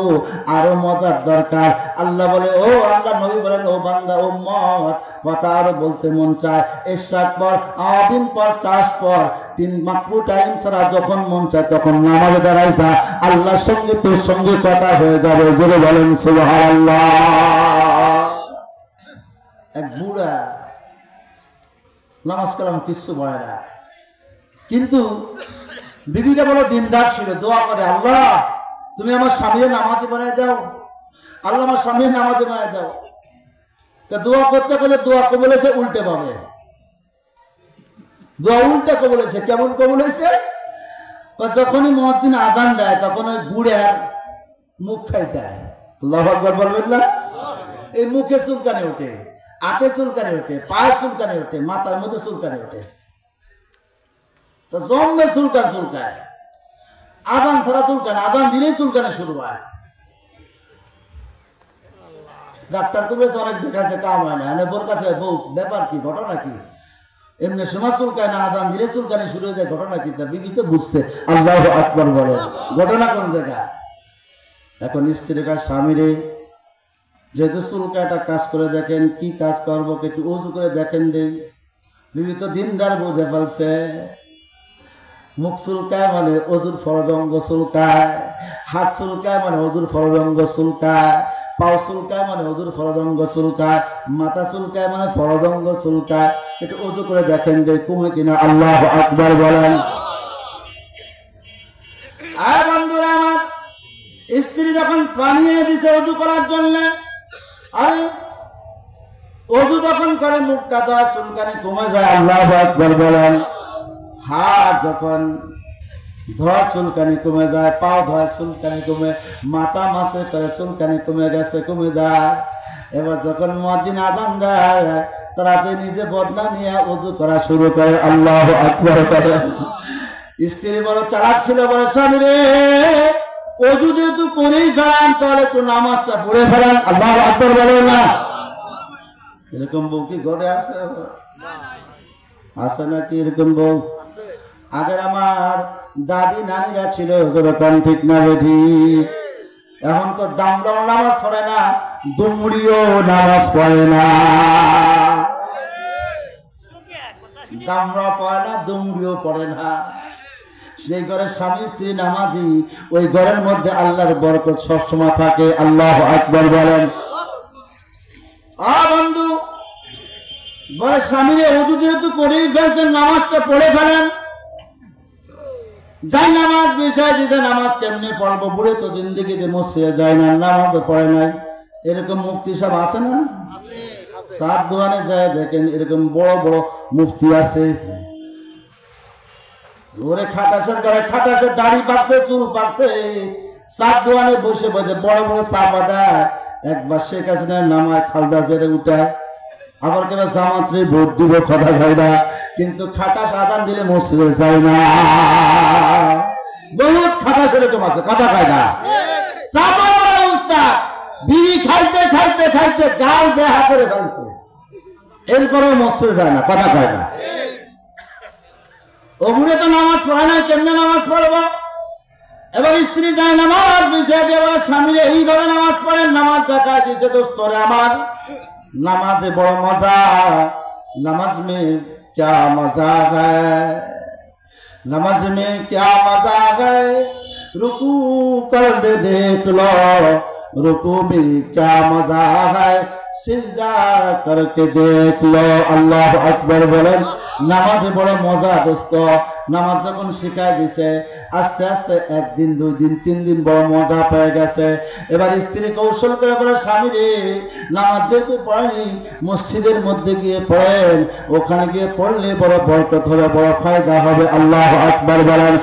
Speaker 1: আরো মজার দরকার। আল্লাহ বলে, ও আল্লাহ নবী বলেন, ও বান্দা উম্মত কথা আরো বলতে মন চায়। ইশরাক পর, আবিন পর, চাষ পর, 3 মাকরু টাইম ছাড়া যখন মন চায় তখন নামাজে দাঁড়াই যা, আল্লাহর সঙ্গে তোর সঙ্গে কথা হয়ে যাবে। জোরে বলেন সুবহানাল্লাহ। এক বুড়া নামাজ কালাম কিচ্ছু পড়ে না, কিন্তু বিবিটা বড় দিনদার ছিল, দোয়া করে, আল্লাহ তুমি আমার স্বামীর নামাজে বানাই দাও, আল্লাহ আমার স্বামীর নামাজে বানাই দাও। তা দোয়া করতে বলে দোয়া কবুলেছে উল্টে পাবে। দোয়া উল্টে কবুলেছে। কেমন কবুলেছে? যখনই মুয়াজ্জিন আজান দেয় তখন ওই বুড়ের মুখ খাই যায়। আল্লাহু আকবার বলবেন না? এই মুখে চুলকানি ওঠে, হাতে চুলকানি ওঠে, পায়ে চুলকানি ওঠে, মাথার মধ্যে চুলকানি ওঠে, জন্মে চুলকায়। আজান ছাড়া চুলকানি, আজান দিলেই চুলকানি শুরু হয়। ডাক্তার করেছে অনেক দেখাচ্ছে, কাম হয় না। বোর কাছে বউ ব্যাপার কি, ঘটনা কি? এমনি সময় চুলকায় না, আজান দিলে চুলকানি শুরু হয়ে যায়, ঘটনা কি? তার বিবি তো বুঝছে। আল্লাহু আকবার বলে। ঘটনা কোন জায়গা? এখন স্ত্রীর কাছে স্বামীরে যেহেতু চুলকায়টা কাজ করে দেখেন, কি কাজ করবো একটু উজু করে দেখেন দেই। বিবি তো দিনদার বুঝে ফেলছে। মুখ চুলকায় মানে অজুর ফরজ অঙ্গ চুলকায়, হাত চুলকায় মানে অজুর ফরজ অঙ্গ চুলকায়, পাও চুলকায় মানে অজুর ফরজ অঙ্গ চুলকায়, মাথা চুলকায় মানে ফরজ অঙ্গ চুলকায়। একটু অজু করে দেখেন যে কমে কিনা। আল্লাহু আকবার বলেন। আর বন্ধুরা আমার, স্ত্রী যখন পানি এনে দিচ্ছে অজু করার জন্য, আরে অজু যখন করে মুখটা ধোয়া চুলকানি কমে যায়। আল্লাহু আকবার বলেন। হাত যখন ধোয়া চুলকানি কমে যায়, পাও ধোয়া চুলকানি কমে, মাথা মাসে করে চুলকানি কমে গেছে, কমে যায়। এবার যখন মুয়াজ্জিন আযান দেয় তারাতে নিজে বদনা নিয়ে ওযু করা শুরু করে। আল্লাহু আকবার বলেন। স্ত্রী বড় চালাক ছিল, বলে স্বামী রে ওযু যেহেতু করেই ফেলেন তাহলে একটু নামাজটা পড়ে ফেলেন। আল্লাহু আকবার বলেন না। এরকম বউ কি ঘরে আছে? আছে নাকি এরকম বউ? আগের আমার দাদি নানিরা ছিল যেরকম, ঠিক না বেঠি? এখন তো দামরাও নামাজ পড়ে না, দুমড়িও নামাজ পড়ে না। দামরা পড়ে না, দুমড়িও পড়ে না। সেই ঘরের স্বামী স্ত্রী নামাজি, ওই ঘরের মধ্যে আল্লাহর বরকত সবসময় থাকে। আল্লাহু আকবার বলেন। বন্ধু বলে স্বামীরে ওযু যেহেতু করেই ফেলছেন নামাজটা পড়ে ফেলেন। যাই নামাজ বিষয় দিছে, নামাজ কেমনে পড়বো? বুড়ে তো জিন্দগিতে মসজিদে যায় না, নামাজও পড়ে নাই। এরকম মুফতি সব আছে না? সাত দোয়ানে যায় দেখেন, এরকম বড় বড় মুফতি আছে। ওরে খাটাসের ঘরে খাটাসের দাড়ি পাকছে, চুল পাকছে, সাত দোয়ানে বসে বসে বড় বড় চাপা দেয়। একবার শেখ হাসিনার নামায় খালদা জেরে উঠায়, আবার কেন জামাত্রে ভোট দিব কথা হয় না, কিন্তু খাটাস আজান দিলে মসজিদে যায় না। বহুত খাটাস এরকম আছে, কথা হয় না। চাপা মারা উস্তাদ বিড়ি খাইতে খাইতে খাইতে গাল বেহা করে ফেলছে, এরপরেও মসজিদে যায় না, কথা হয় না। ও বুড়ে তো নামাজ পড়ে না, কেমনে নামাজ পড়বো? এবার স্ত্রী যায় নামাজ বিষয় দিয়ে বলে স্বামীরে এইভাবে নামাজ পড়েন। নামাজ দেখা দিয়েছে দোস্তরে আমার, नमाज बड़ा मजा, नमाज में क्या मजा है, नमाज में क्या मजा है, रुकू कर दे देख लो, रुकू में क्या मजा है, सिजदा करके देख लो। अल्लाह अकबर बोलें। नामाजे बड़ा मजा दोस्त, नामाज যখন শিখাই দিছে আস্তে আস্তে একদিন দুই দিন তিন দিন বড় মজা পেয়ে গেছে। এবার স্ত্রী কৌশল করে বলে স্বামী রে নামাজ যেতে পড়েনি, মসজিদের মধ্যে গিয়ে পড়েন, ওখানে গিয়ে পড়লে বড় বরকত হবে, বড় ফায়দা হবে। আল্লাহু আকবার বলেন।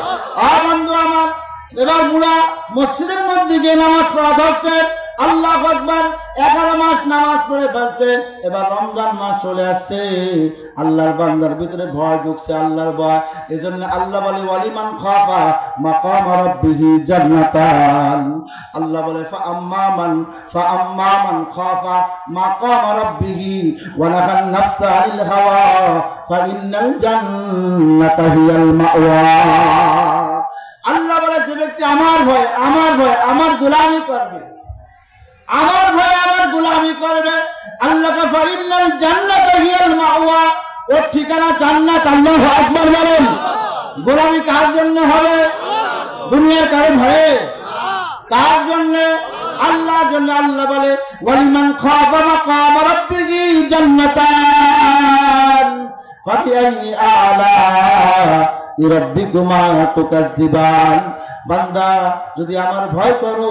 Speaker 1: আর বন্ধু আমার, এবার বুড়া মসজিদের মধ্যে গিয়ে নামাজ পড়া ধরছে। আল্লাহু আকবার, 11 মাস নামাজ পড়ে ফেলছে। এবার রমজান মাস চলে আসছে, আল্লাহর বান্দার ভিতরে ভয় ঢুকছে, আল্লাহর ভয়। এজন্য আল্লাহ বলে ওয়ালিমান খাফা মাকাম রাব্বিহি জান্নাতান। আল্লাহ বলে ফাআম্মা মান খাফা মাকাম রাব্বিহি ওয়া নাহান নাফসা আনিল হাওয়া ফাইন্নাল জান্নাতা হিয়াল মাওয়া। আল্লাহ বলে যে ব্যক্তি আমার ভয় আমার গোলামি করবে, আমার ভয় আমার গোলামি করবে, আল্লাহকে ফাইনাল জান্নাত হিয়াল মাওয়া, ওর ঠিকানা জান্নাত। আল্লাহু আকবার বলেন। গোলামি কার জন্য হবে? দুনিয়ার কারো ভয়ে? কার জন্য? আল্লাহর জন্য। আল্লাহ বলে ওয়ালিমান খাফা মাকাম রাব্বিহি জান্নাতান ফাবিআইয়ি আলা রাব্বিকুমা তুকাজ্জিবান। বান্দা যদি আমার ভয় করো,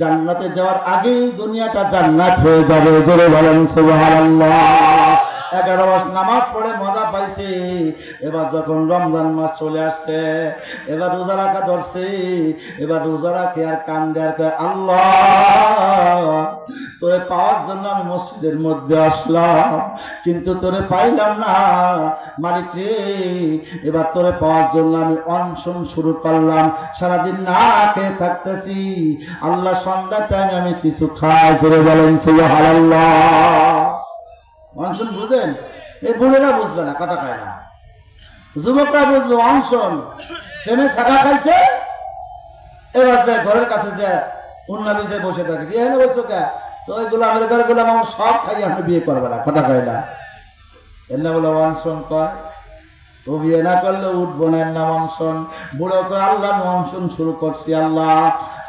Speaker 1: জান্নাতে যাওয়ার আগেই দুনিয়াটা জান্নাত হয়ে যাবে। জোরে বলেন সুবহানাল্লাহ। 11 মাস নামাজ পড়ে মজা পাইছে। এবার যখন রমজান মাস চলে আসছে, এবার রোজা রাখা ধরছে। এবার রোজা রাখে আর কান্দে আর কয় আল্লাহ তোরে পাওয়ার জন্য আমি মসজিদের মধ্যে আসলাম, কিন্তু তোরে পাইলাম না মালিক রে। এবার তোরে পাওয়ার জন্য আমি অনশন শুরু করলাম, সারাদিন না খেয়ে থাকতেছি। আল্লাহ সন্ধ্যার টাইমে আমি কিছু খাই। জোরে বলেন সুবহানাল্লাহ। অনশন বুঝেন? এই বুড়েরা বুঝবে না, কথা কয় না, যুবকরা বুঝবে। অনশন প্রেমে শাখা খাইছে, এবার যায় ঘরের কাছে যায় অন্য বিষয়ে বসে থাকে। কি হলো বলছো কে? তো ওই গোলামের ঘরে গোলাম আমার সব খাই, আমি বিয়ে করবে না, কথা কয় না। এমনি বলে অনশন কয়। ও বিয়ে না করলে উঠবো না নাম অনশন। বুড়ো করে আল্লাহ অনশন শুরু করছি। আল্লাহ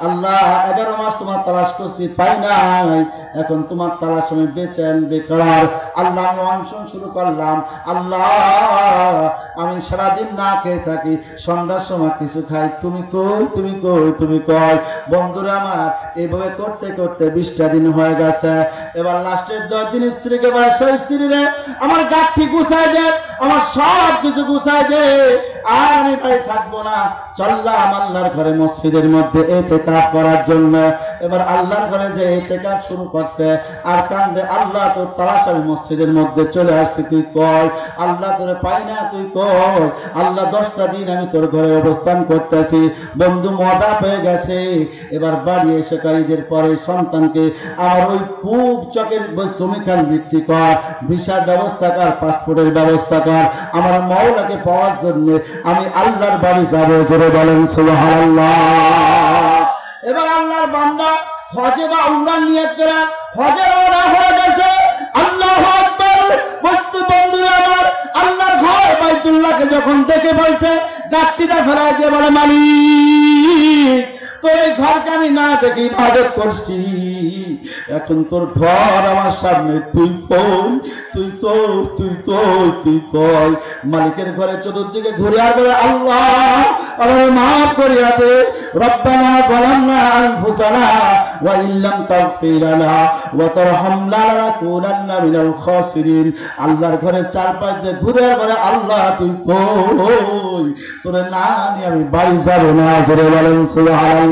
Speaker 1: আল্লাহ 11 মাস তোমার তালাশ করছি, পাই নাই, এখন তোমার তালাশ আমি বেচেন বেকার। আল্লাহ আমি অনশন শুরু করলাম। আল্লাহ আমি সারাদিন না খেয়ে থাকি, সন্ধ্যার সময় কিছু খাই, তুমি কই তুমি কই তুমি কই। বন্ধুরা আমার এইভাবে করতে করতে 20টা দিন হয়ে গেছে। এবার লাস্টের 10 দিন স্ত্রীকে বলছে, স্ত্রী রে আমার গাঠি গুছাই দে, আমার সব কিছু গুছাই দে, আর আমি ভাই থাকবো না। চললাম আল্লাহর ঘরে মসজিদের মধ্যে ইতিকাফ করার জন্য। এবার আল্লাহর ঘরে যে ইতিকাফ শুরু করছে আর কান্দে, আল্লাহ তোর তালাশ আমি মসজিদের মধ্যে চলে আসছি, তুই কই। আল্লাহ তোরে পাই না, তুই কই। আল্লাহ 10টা দিন আমি তোর ঘরে অবস্থান করতেছি। বন্ধু মজা পেয়ে গেছে। এবার বাড়ি এসে ঈদের পরে সন্তানকে আমার ওই পূব চকের জমিখান বিক্রি কর, ভিসার ব্যবস্থা কর, পাসপোর্টের ব্যবস্থা কর, আমার মাওলাকে পাওয়ার জন্য আমি আল্লাহর বাড়ি যাবো। জোরে বলেন সুবহানাল্লাহ। এবার আল্লাহর বান্দা হজে বা উমরার নিয়ত করে হজে রওনা হয়ে গেছে। আল্লাহু আকবার। বস্তু বন্ধুরা আমার আল্লাহর ঘর বাইতুল্লাহকে যখন দেখে বলছে, গাছটিটা ফেরাই দিয়ে বলে, মালিক তোর এই ঘরকে আমি না দেখে ইবাদত করছি, এখন তোর ঘর আমার সামনে, তুই কই তুই কই তুই কই তুই কই। মালিকের ঘরে চতুর্দিকে ঘুরে আর বলে, আল্লাহ আমাকে মাফ করিয়া দে, রব্বানা যালামনা আনফুসানা ওয়া ইল্লাম তাগফির লানা ওয়া তারহামনা লানাকুনান্না মিনাল খাসিরিন। আল্লাহর ঘরের চারপাশ দিয়ে ঘুরে আর বলে, আল্লাহ তুই কই, তোরে না নিয়ে আমি বাড়ি যাব না। জোরে বলেন সুবহানাল্লাহ।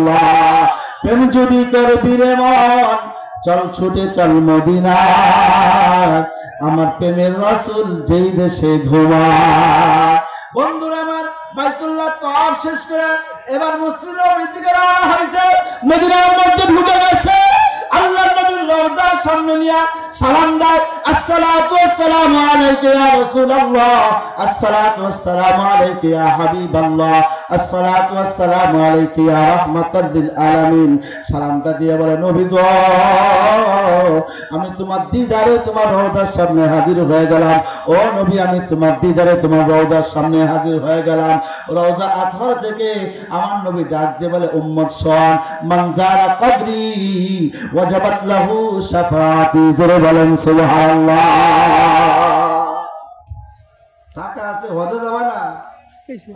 Speaker 1: প্রেম যদি করবি রে মন, চল ছুটে চল মদিনা, আমার প্রেমের রাসূল যেই দেশে ঘুমায়। বন্ধুরা আমার বাইতুল্লাহ তাওয়াফ শেষ করে এবার মসজিদ নববীর দিকে রওনা হয়েছে। মদিনার মধ্যে ঢুকে গেছে। আল্লাহর নবীর রওজার সামনে নিয়ে সালাম দেয়, আসসালাতু ওয়াসসালামু আলাইকা ইয়া রাসূলুল্লাহ, আসসালাতু ওয়াসসালামু আলাইকা ইয়া হাবিবাল্লাহ, আসসালাতু ওয়াসসালামু আলাইকা ইয়া রাহমাতাল লিল আলামিন। সালামটা দিয়ে বলে, নবী গো আমি তোমার দিদারে তোমার রওজার সামনে হাজির হয়ে গেলাম। ও নবী আমি তোমার দিদারে তোমার রওজার সামনে হাজির হয়ে গেলাম। রওজা আতহার থেকে আমার নবী ডাক দিয়ে বলে, উম্মত শোন, মান যারা কবরি ওয়াজাবাত লাহু শাফাআতি। জোরে বলেন সুবহানাল্লাহ। টাকা আছে হজে যাবে না,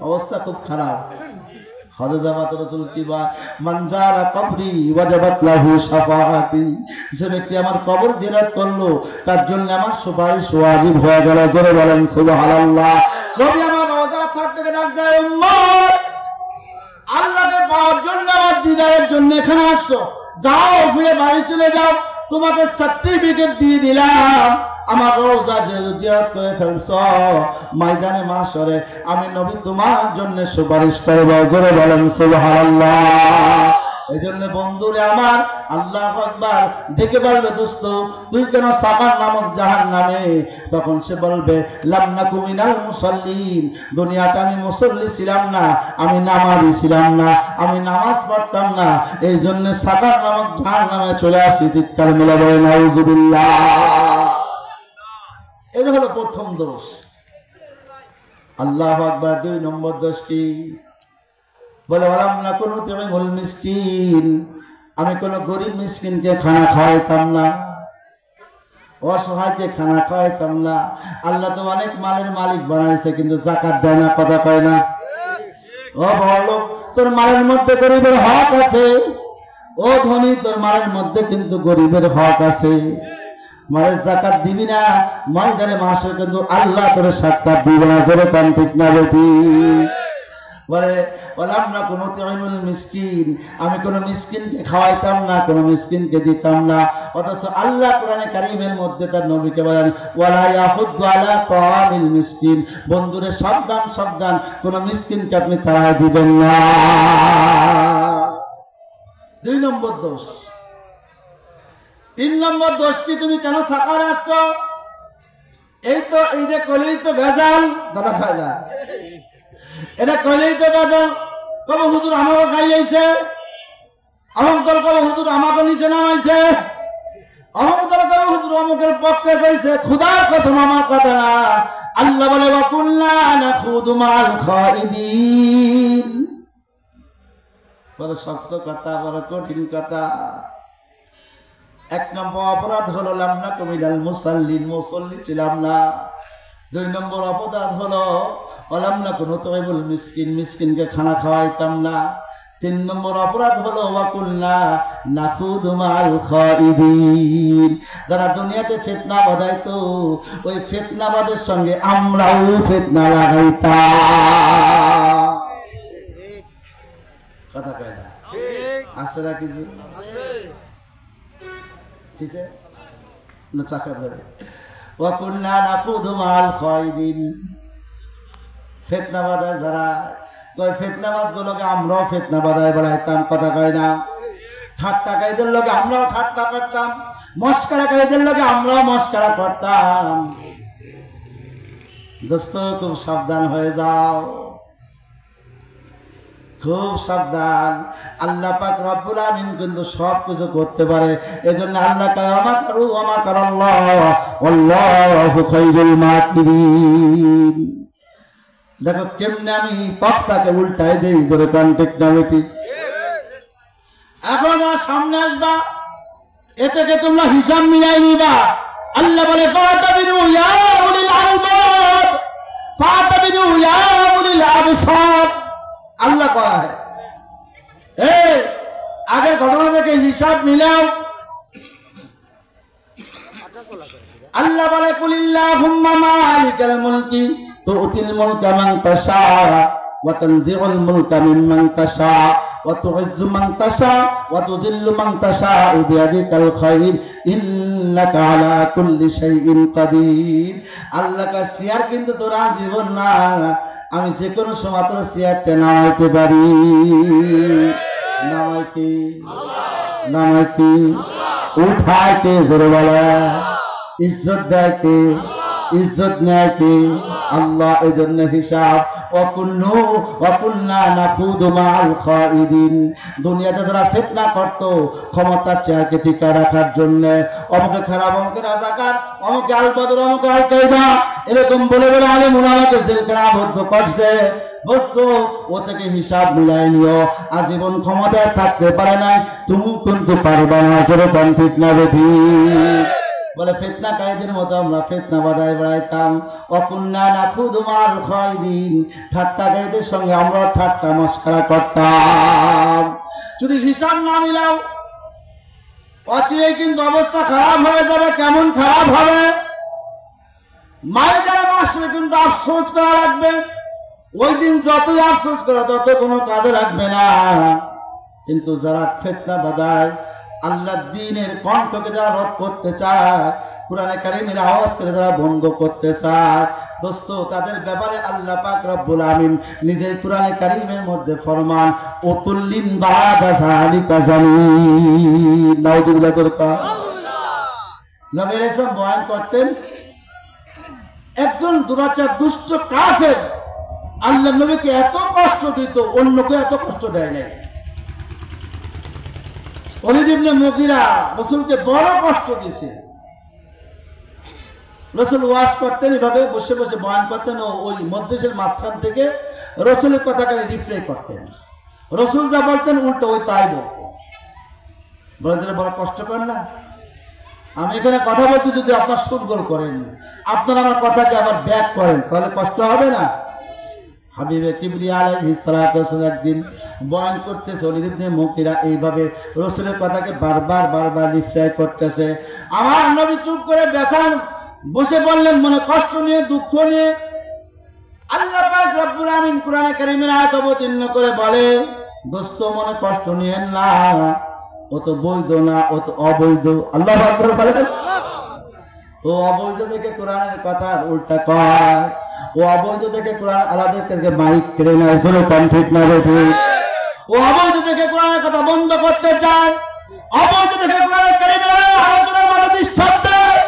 Speaker 1: অবস্থা খুব খারাপ। হজে যাওয়া তো রাসূল কি বা, মান যারা কবরি ওয়াজাবাত লাহু শাফাআতি, যে ব্যক্তি আমার কবর জিয়ারত করলো তার জন্য আমার সুপারিশ ওয়াজিব হয়ে গেল। জোরে বলেন সুবহানাল্লাহ। নবী আমার রওজা থেকে ডাক দেয়, উম্মত আল্লাহকে পাওয়ার জন্য আমার দিদারের জন্য এখানে আসছো, যাও ফিরে বাড়ি চলে যাও, তোমাকে সার্টিফিকেট দিয়ে দিলাম, আমার রওজা জিয়ারত করে ফেলছো, ময়দানে মাশরে আমি নবী তোমার জন্য সুপারিশ করব। জোরে বলেন সুবহানাল্লাহ। এই জন্য বন্ধুরে আমার আল্লাহু আকবার ডেকে বলবে, দোস্ত তুই কেন সাকার নামক জাহান্নামে? তখন সে বলবে, লাম নাকু মিনাল মুসাল্লিন, দুনিয়াতে আমি মুসল্লি ছিলাম না, আমি নামাজি ছিলাম না, আমি নামাজ পড়তাম না, এই জন্য সাকার নামক জাহান্নামে চলে আসছি। চিৎকার মেলে বলে নাউজুবিল্লাহ। এই হলো প্রথম দোষ। আল্লাহু আকবার। 2 নম্বর দোষ কি? বলে, ওয়ালাম নাকু নুতিমুল মিসকিন, আমি কোন গরিব মিসকিনকে খানা খাওয়াইতাম না, অসহায়কে খানা খাওয়াইতাম না। আল্লাহ তো অনেক মালের মালিক বানাইছে, কিন্তু যাকাত দেয় না, কথা কয় না। ও বড়লোক তোর মালের মধ্যে গরিবের হক আছে, ও ধনী তোর মালের মধ্যে কিন্তু গরিবের হক আছে। মালের যাকাত দিবি না, ময়দানে মাসে কিন্তু আল্লাহ তোর সাক্ষাৎ দিবে না। জোরে কান ঠিক না বেটি? বলে, বললাম না কোনো তিমুল মিসকিন, আমি কোনো মিসকিনকে খাওয়াইতাম না, কোনো মিসকিনকে দিতাম না। অথচ আল্লাহ কোরআনে কারীমের মধ্যে তার নবীকে বলেন, ওয়ালা ইয়াহুদ্দু আলা তাআমিল মিসকিন, বন্ধুরে সাবধান সাবধান, কোনো মিসকিনকে আপনি তাড়ায় দিবেন না। 2 নম্বর দোষ। 3 নম্বর দোষ কি? তুমি কেন সাকার আসছো? এই তো এইটা কলেই তো ভেজাল, দাদা খায় না, এটা কইলেই তো বাজার। কবে হুজুর আমাকে খাইয়েছে, আমার দল কবে হুজুর আমাকে নিচে নামাইছে, অমুক দল কেউ হুজুর অমুকের পক্ষে কইছে, খোদার কসম আমার কথা না। আল্লাহ বলে ওয়া কুল্লা নাখুদু মাল খাইদিন। বড় শক্ত কথা, বড় কঠিন কথা। এক নম্বর অপরাধ হলো লামনা কমিলাল মুসাল্লিন, মুসল্লি ছিলাম না। দুই নম্বর অপরাধ হলো লামনা কোনো তৈবুল মিসকিন, মিসকিনকে খানা খাওয়াইতাম না। তিন নম্বর অপরাধ হলো ওয়াকুল্লা নাখুদু মাল খাইদিন। যারা দুনিয়াতে ফিতনা বাঁধাইতো, ওই ফিতনাবাদের সঙ্গে আমরাও ফিতনা লাগাইতাম। কথা কয় না? আছে না কিছু? ঠিক আছে না? চাকা ধরে ওয়াকুল্লা নাখুদু মাল খাইদিন। ফিতনা বাঁধায় যারা, কয় ফিতনাবাজ গুলোকে আমরাও ফিতনা বাঁধায় বেড়াইতাম। কথা কয় না? ঠাট্টাকারীদের লোকে আমরাও ঠাট্টা করতাম, মস্করাকারীদের লোকে আমরাও মস্করা করতাম। দোস্ত খুব সাবধান হয়ে যাও, খুব সাবধান। আল্লাহ পাক রব্বুল আমিন কিন্তু সব কিছু করতে পারে। এজন্য আল্লাহ কয় ওয়া মাকারু ওয়া মাকারাল্লাহ ওয়াল্লাহু খায়রুল মাকিরিন। দেখো কেমনে আমি তখতাকে উল্টাই দেই, জোরে কোন টেকনোলজি। এখন আমার সামনে আসবা, এ থেকে তোমরা হিসাব মিলাই নিবা। আল্লাহ বলে ফাতাবিরু ইয়া উলিল আলবাব, ফাতাবিরু ইয়া উলিল আবসার। আল্লাহ কয় এই আগের ঘটনা থেকে হিসাব মিলাও। আল্লাহ বলে কুলিল্লাহুম্মা মালিকাল মুলকি তু'তিল মুলকা মান তাশা ওয়া তানজিউল মুলকা মিম্মান তাশা ওয়া তু'ইজ্জু মান তাশা ওয়া তুযিল্লু মান তাশা বিয়াদিকাল খায়র ইন্নাকা আলা কুল্লি শাইইন কাদির। আল্লাহ কা সিয়ার কিন্তু তোরা জীবন না, আমি যে কোনো সময় তোর সিয়ারতে নামাইতে পারি। নামাইতে নামাইতে উঠায় কে, জোরে বলা। ইজ্জত দেয় কে? ইজ্জত নেয় কে? আল্লাহ। এই জন্য হিসাব ওয়াকুল্না নাখুদু মাল খাইদিন। দুনিয়াতে যারা ফিতনা করতো ক্ষমতার চেয়ারকে টিকা রাখার জন্য, অমুকে খারাপ, অমুকে রাজাকার, অমুকে আল বদর, অমুকে আল কায়দা, এরকম বলে বলে আলেম উলামাকে জেলখানা বদ্ধ করছে। বলতো ও থেকে হিসাব মিলাই নিও। আজীবন ক্ষমতায় থাকতে পারে নাই, তুমি কিন্তু পারবা না। সেরকম ঠিক না বেঠি? বলে ফিতনা কায়দের মতো আমরা ফিতনা বাঁধায় বেড়াইতাম। অকুন্না নাখুদু মাল খাইদিন। ঠাট্টাকারীদের সঙ্গে আমরা ঠাট্টা মস্করা করতাম। যদি হিসাব না মিলাও অচিরেই কিন্তু অবস্থা খারাপ হয়ে যাবে। কেমন খারাপ হবে? মায়ের যারা মাস্টার কিন্তু আফসোস করা লাগবে। ওই দিন যতই আফসোস করা তত কোনো কাজে লাগবে না। কিন্তু যারা ফিতনা বাঁধায়, আল্লাহ দ্বীনের কণ্ঠকে যারা রদ করতে চায়, কুরআনে কারীমের আওয়াজ করে যারা বন্ধ করতে চায়, দোস্ত তাদের ব্যাপারে আল্লাহ পাক রব্বুল আমিন নিজেই কুরআনে কারীমের মধ্যে ফরমান উতুল্লিন বাদা যালিকা জামিন। নাউজুবিল্লাহ। নবী এসব বয়ান করতেন। একজন দুরাচার দুষ্ট কাফের আল্লাহ নবীকে এত কষ্ট দিত, অন্যকে এত কষ্ট দেয় নাই। ওয়ালিদ ইবনে মুগীরা রাসূলকে বড় কষ্ট দিয়েছে। রাসূল ওয়াজ করতেন, এভাবে বসে বসে বয়ান করতেন, ওই মজলিসের মাঝখান থেকে রাসূলের কথাকে রিপ্লাই করতেন। রাসূল যা বলতেন উল্টো ওই তাই বলতেন। বলেন বড় কষ্ট করেন না? আমি এখানে কথা বলতে যদি আপনার সুরগোল করেন, আপনারা আমার কথাকে আবার ব্যাক করেন, তাহলে কষ্ট হবে না? হাবিবে কিবরিয়া আলাইহিস সালাতু ওয়াস সালাম একদিন বয়ান করতেছে, ওয়ালিদ ইবনে মুগীরা এইভাবে রাসূলের কথাকে বারবার রিপ্লাই করতেছে। আমার নবী চুপ করে ব্যথা বসে পড়লেন, মনে কষ্ট নিয়ে, দুঃখ নিয়ে। আল্লাহ পাক রব্বুল আমিন কুরআনে কারীমের আয়াত অবতীর্ণ করে বলে, দোস্ত মনে কষ্ট নিয়েন না, ও তো বৈধ না, ও তো অবৈধ। আল্লাহু আকবার বলে। ও অবৈধ থেকে কোরআনের কথা উল্টা কয়, ও অবৈধ থেকে কোরআন আলাদাকে মাইক কেড়ে নেয়। জোরে কম ঠিক না বেঠি? ও অবৈধ থেকে কোরআনের কথা বন্ধ করতে চায়, অবৈধ থেকে কোরআনের কারীমের আলোচনার মাঝে ডিস্টার্ব দেয়।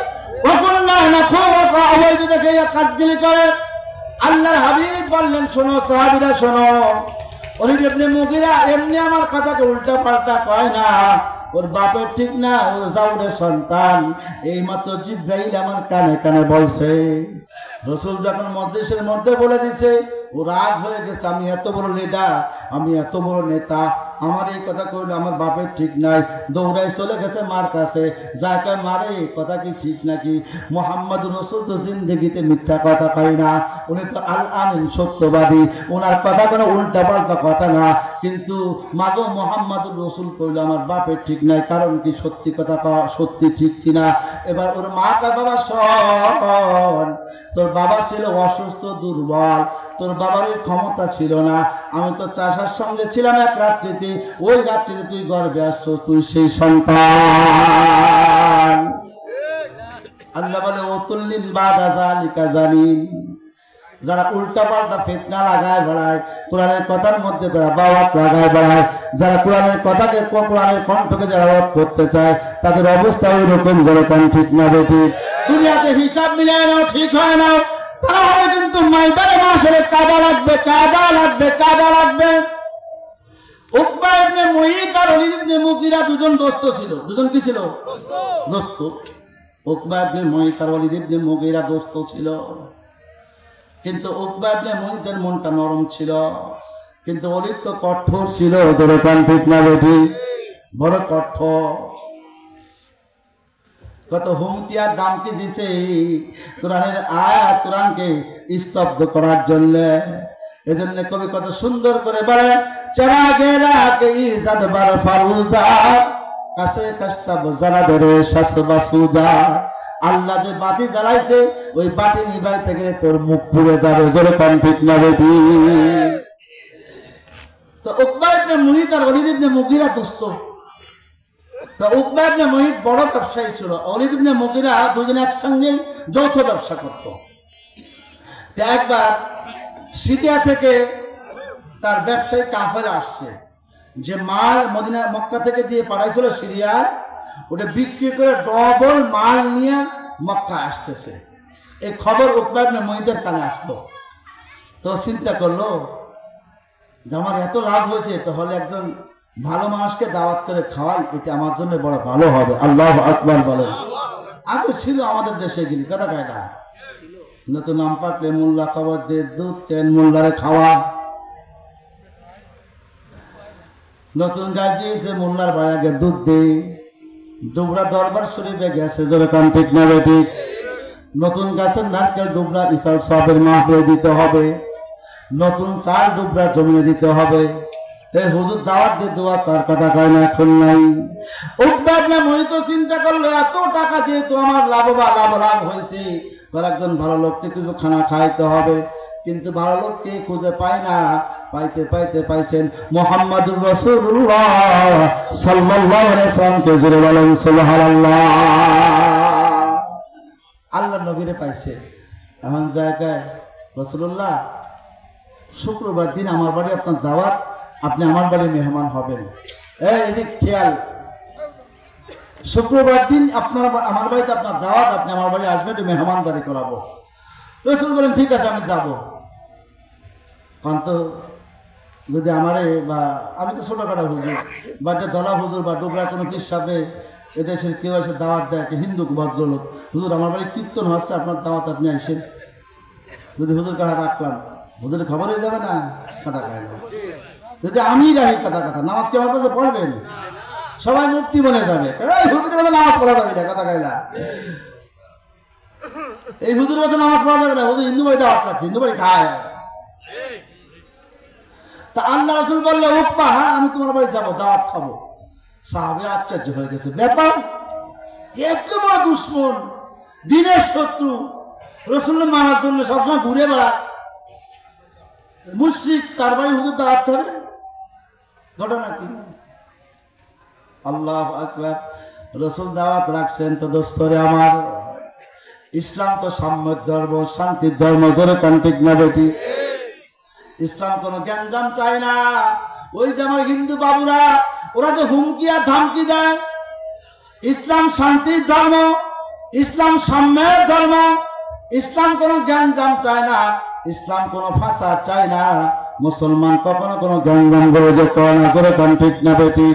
Speaker 1: ওয়াকুল্লাহ নাখুদু, অবৈধ থেকে কাজগুলি করে। আল্লাহর হাবিব বললেন, শোনো সাহাবীরা শোনো, ওয়ালিদ ইবনে মুগীরা এমনি আমার কথাকে উল্টা পাল্টা কয় না, ওর বাপের ঠিক না, ও জাউরের সন্তান। এইমাত্র জিব্রাইল আমার কানে কানে বলছে। রসুল যখন মজলিসের মধ্যে বলে দিছে, ও রাগ হয়ে গেছে, আমি এত বড় লিডার, আমি এত বড় নেতা, আমার এই কথা কইলে আমার বাপের ঠিক নাই। দৌড়াই চলে গেছে মার কাছে, যাকে মারে কথা কি ঠিক নাকি? মোহাম্মদ রসুল তো জিন্দগিতে মিথ্যা কথা কয় না, উনি তো আল আমিন সত্যবাদী, ওনার কথা কোনো উল্টা পাল্টা কথা না। কিন্তু মাগো মোহাম্মদ রসুল কইল আমার বাপের ঠিক নাই, কারণ কি? সত্যি কথা সত্যি ঠিক কিনা? এবার ওর মা কয়, বাবা শোন, তোর বাবা ছিল অসুস্থ দুর্বল, তোর বাবার ওই ক্ষমতা ছিল না। আমি তো চাষার সঙ্গে ছিলাম এক রাত্রিতে, ওই রাত্রিতে তুই গর্বে আসছো, তুই সেই সন্তান। আল্লাহ বলে ওতুল্লিন বাদা যালিকা জানিন। যারা উল্টা পাল্টা ফিতনা লাগায় বেড়ায়, কোরআনের কথার মধ্যে তারা বাওয়াত লাগায় বেড়ায়, যারা কোরআনের কথাকে কোরআনের কণ্ঠকে যারা রদ করতে চায়, তাদের অবস্থা ওই রকম যেরকম ঠিক না বেটি। দুনিয়াতে হিসাব মিলায় নাও, ঠিক হয় না, তাহলে কিন্তু ময়দানে মাসের কাদা লাগবে, কাদা লাগবে, কাদা লাগবে। উকবা ইবনে মুঈত আর ওলীদ ইবনে মুগীরা দুজন দোস্ত ছিল। দুজন কি ছিল? দোস্ত। উকবা ইবনে মুঈত আর ওলীদ ইবনে মুগীরা দোস্ত ছিল। কিন্তু উকবা ইবনে মুঈতের মনটা নরম ছিল, কিন্তু ওলীদ তো কঠোর ছিল, যেরকম ঠিক না বেটি, বড় কঠোর। কত হুমকি আর দামকি দিছে কোরআনের আয়াত, কোরআনকে স্তব্ধ করার জন্য। এজন্য কবি কত সুন্দর করে বলে, চেরাগেরা কে ইজাদ বার ফারুজা কাছে কাস্তা বজারা ধরে শাসবা সুজা। আল্লাহ যে বাতি জ্বালাইছে, ওই বাতি নিভাইতে গেলে তোর মুখ পুড়ে যাবে, যেরকম ঠিক না বেটি। তো উকবা ইবনে মুঈত আর ওলীদ ইবনে মুগীরা দোস্ত। তো উকবা ইবনে মুঈত বড় ব্যবসায়ী ছিল, ওলীদ ইবনে মুগীরা দুজনে একসঙ্গে যৌথ ব্যবসা করত। একবার সিরিয়া থেকে তার ব্যবসায়ী কাফেলা আসছে, যে মাল মদিনা মক্কা থেকে দিয়ে পাঠাইছিল সিরিয়ায়, ওটা বিক্রি করে ডবল মাল নিয়ে মক্কা আসতেছে। এই খবর উকবা ইবনে মুঈতের কানে আসলো। তো চিন্তা করলো যে আমার এত লাভ হয়েছে, তাহলে একজন ভালো মানুষকে দাওয়াত করে খাওয়াই, এটা আমার জন্য বড় ভালো হবে। আল্লাহু আকবার বলেন। আগে ছিল আমাদের দেশে গিয়ে কথা কয় না, নতুন নাম পাকলে মোল্লা খবর দে, দুধ কেন মোল্লারে খাওয়া। নতুন গায়ে গিয়েছে মোল্লার ভাইয়াকে দুধ দে। ডুবরা দরবার শরীফে গেছে, যেরকম ঠিক না বেটি। নতুন গাছের নারকেল ডুবরা ইসাল সবের মাহফিলে দিতে হবে, নতুন চাল ডুবরা জমিনে দিতে হবে। এই হুজুর দাওয়াত দিয়ে দোয়া তার কথা কয় না, এখন নাই। উকবা ইবনে মুঈত চিন্তা করলো, এত টাকা যেহেতু আমার লাভ হয়েছে, তার একজন ভালো লোককে কিছু খানা খাইতে হবে। কিন্তু ভালো লোককে খুঁজে পায় না, পাইতে পাইতে পাইছেন মুহাম্মাদুর রাসূলুল্লাহ সাল্লাল্লাহু আলাইহি ওয়াসাল্লামকে। জোরে বলেন সুবহানাল্লাহ। আল্লাহ নবীরে পাইছে। এখন জায়গায় রাসূলুল্লাহ, শুক্রবার দিন আমার বাড়ি আপনার দাওয়াত, আপনি আমার বাড়ি মেহমান হবেন। এদিক খেয়াল, শুক্রবার দিন আপনার আমার বাড়িতে আপনার দাওয়াত, আপনি আমার বাড়ি আসবেন, একটু মেহমানদারি করাবো। রাসূল বলেন ঠিক আছে, আমি যাব। কারণ যদি আমারে, বা আমি তো ছোটখাটো হুজুর, বা একটা দলা হুজুর বা ডোবরা কোনো পীর সাহেবে এদেশের কেউ এসে দাওয়াত দেয়, একটা হিন্দু ভদ্রলোক, হুজুর আমার বাড়ি কীর্তন হচ্ছে, আপনার দাওয়াত আপনি আসেন। যদি হুজুর কাহা রাখলাম, হুজুরের খবর হয়ে যাবে না, কথা কয় না। যদি আমি রাখি কথা নামাজ কি আমার কাছে পড়বেন? সবাই মুফতি বনে যাবে, এই হুজুরের কাছে নামাজ পড়া যাবে না, কথা কয় না। এই হুজুর কাছে নামাজ পড়া যাবে না, হুজুর হিন্দু বাড়ি দাওয়াত রাখছে, হিন্দু বাড়ি খায়। তা আল্লাহ রাসূল বললো, উকবা, হ্যাঁ আমি তোমার বাড়ি যাবো, দাওয়াত খাবো। সাহাবে আশ্চর্য হয়ে গেছে, ব্যাপার এত বড় দুশ্মন, দিনের শত্রু, রাসূলকে মারার জন্য সবসময় ঘুরে বেড়ায়, মুশরিক, তার বাড়ি হুজুর দাওয়াত খাবে? ঘটনা কি? আল্লাহু আকবার। রাসূল দাওয়াত রাখছেন। তো দোস্তরে আমার, ইসলাম তো সাম্যের ধর্ম, শান্তির ধর্ম, জোরে কান ঠিক না বেটি? ইসলাম কোনো গ্যাঞ্জাম চায় না। ওই যে আমার হিন্দু বাবুরা, ওরা যে হুমকি আর ধামকি দেয়, ইসলাম শান্তির ধর্ম, ইসলাম সাম্যের ধর্ম, ইসলাম কোনো গ্যাঞ্জাম চায় না, ইসলাম কোনো ফাসাদ চায় না। মুসলমান কখনো কোনো গ্যাঞ্জাম গরজে করে না, জোরে কান ঠিক না বেটি?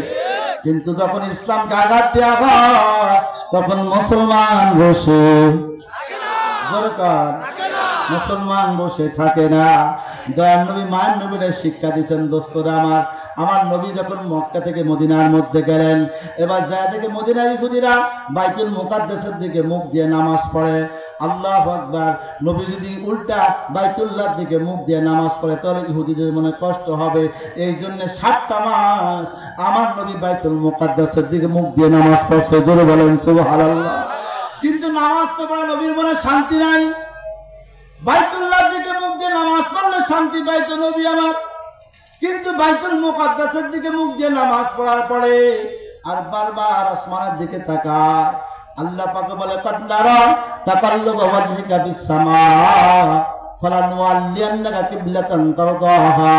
Speaker 1: কিন্তু যখন ইসলামকে আঘাত দেওয়া হয় তখন মুসলমান বসে দরকার মুসলমান বসে থাকে না। দয়ার নবী মায়ের নবীরা শিক্ষা দিচ্ছেন দোস্তরা আমার নবী যখন মক্কা থেকে মদিনার মধ্যে গেলেন, এবার যা থেকে মদিনার ইহুদিরা বাইতুল মুকাদ্দাসের দিকে মুখ দিয়ে নামাজ পড়ে। আল্লাহু আকবার। নবী যদি উল্টা বাইতুল্লাহর দিকে মুখ দিয়ে নামাজ পড়ে তাহলে ইহুদিদের মনে কষ্ট হবে। এই জন্য 7টা মাস আমার নবী বাইতুল মুকাদ্দাসের দিকে মুখ দিয়ে নামাজ পড়ছে। জোরে বলেন সুবহানাল্লাহ। কিন্তু নামাজ তো পড়ে নবীর মনে শান্তি নাই। বাইতুল্লাহর দিকে মুখ দিয়ে নামাজ পড়লে শান্তি পাইতো নবী আমার, কিন্তু বাইতুল মুকাদ্দাসের দিকে মুখ দিয়ে নামাজ পড়ার পরে আর বারবার আসমানের দিকে তাকায়। আল্লাহ পাক বলে কাদ নারা তাকাল্লুবা ওয়াজহিকা বিস সামা ফালানুওয়াল্লিয়ান্নাকা কিবলাতান তারদাহা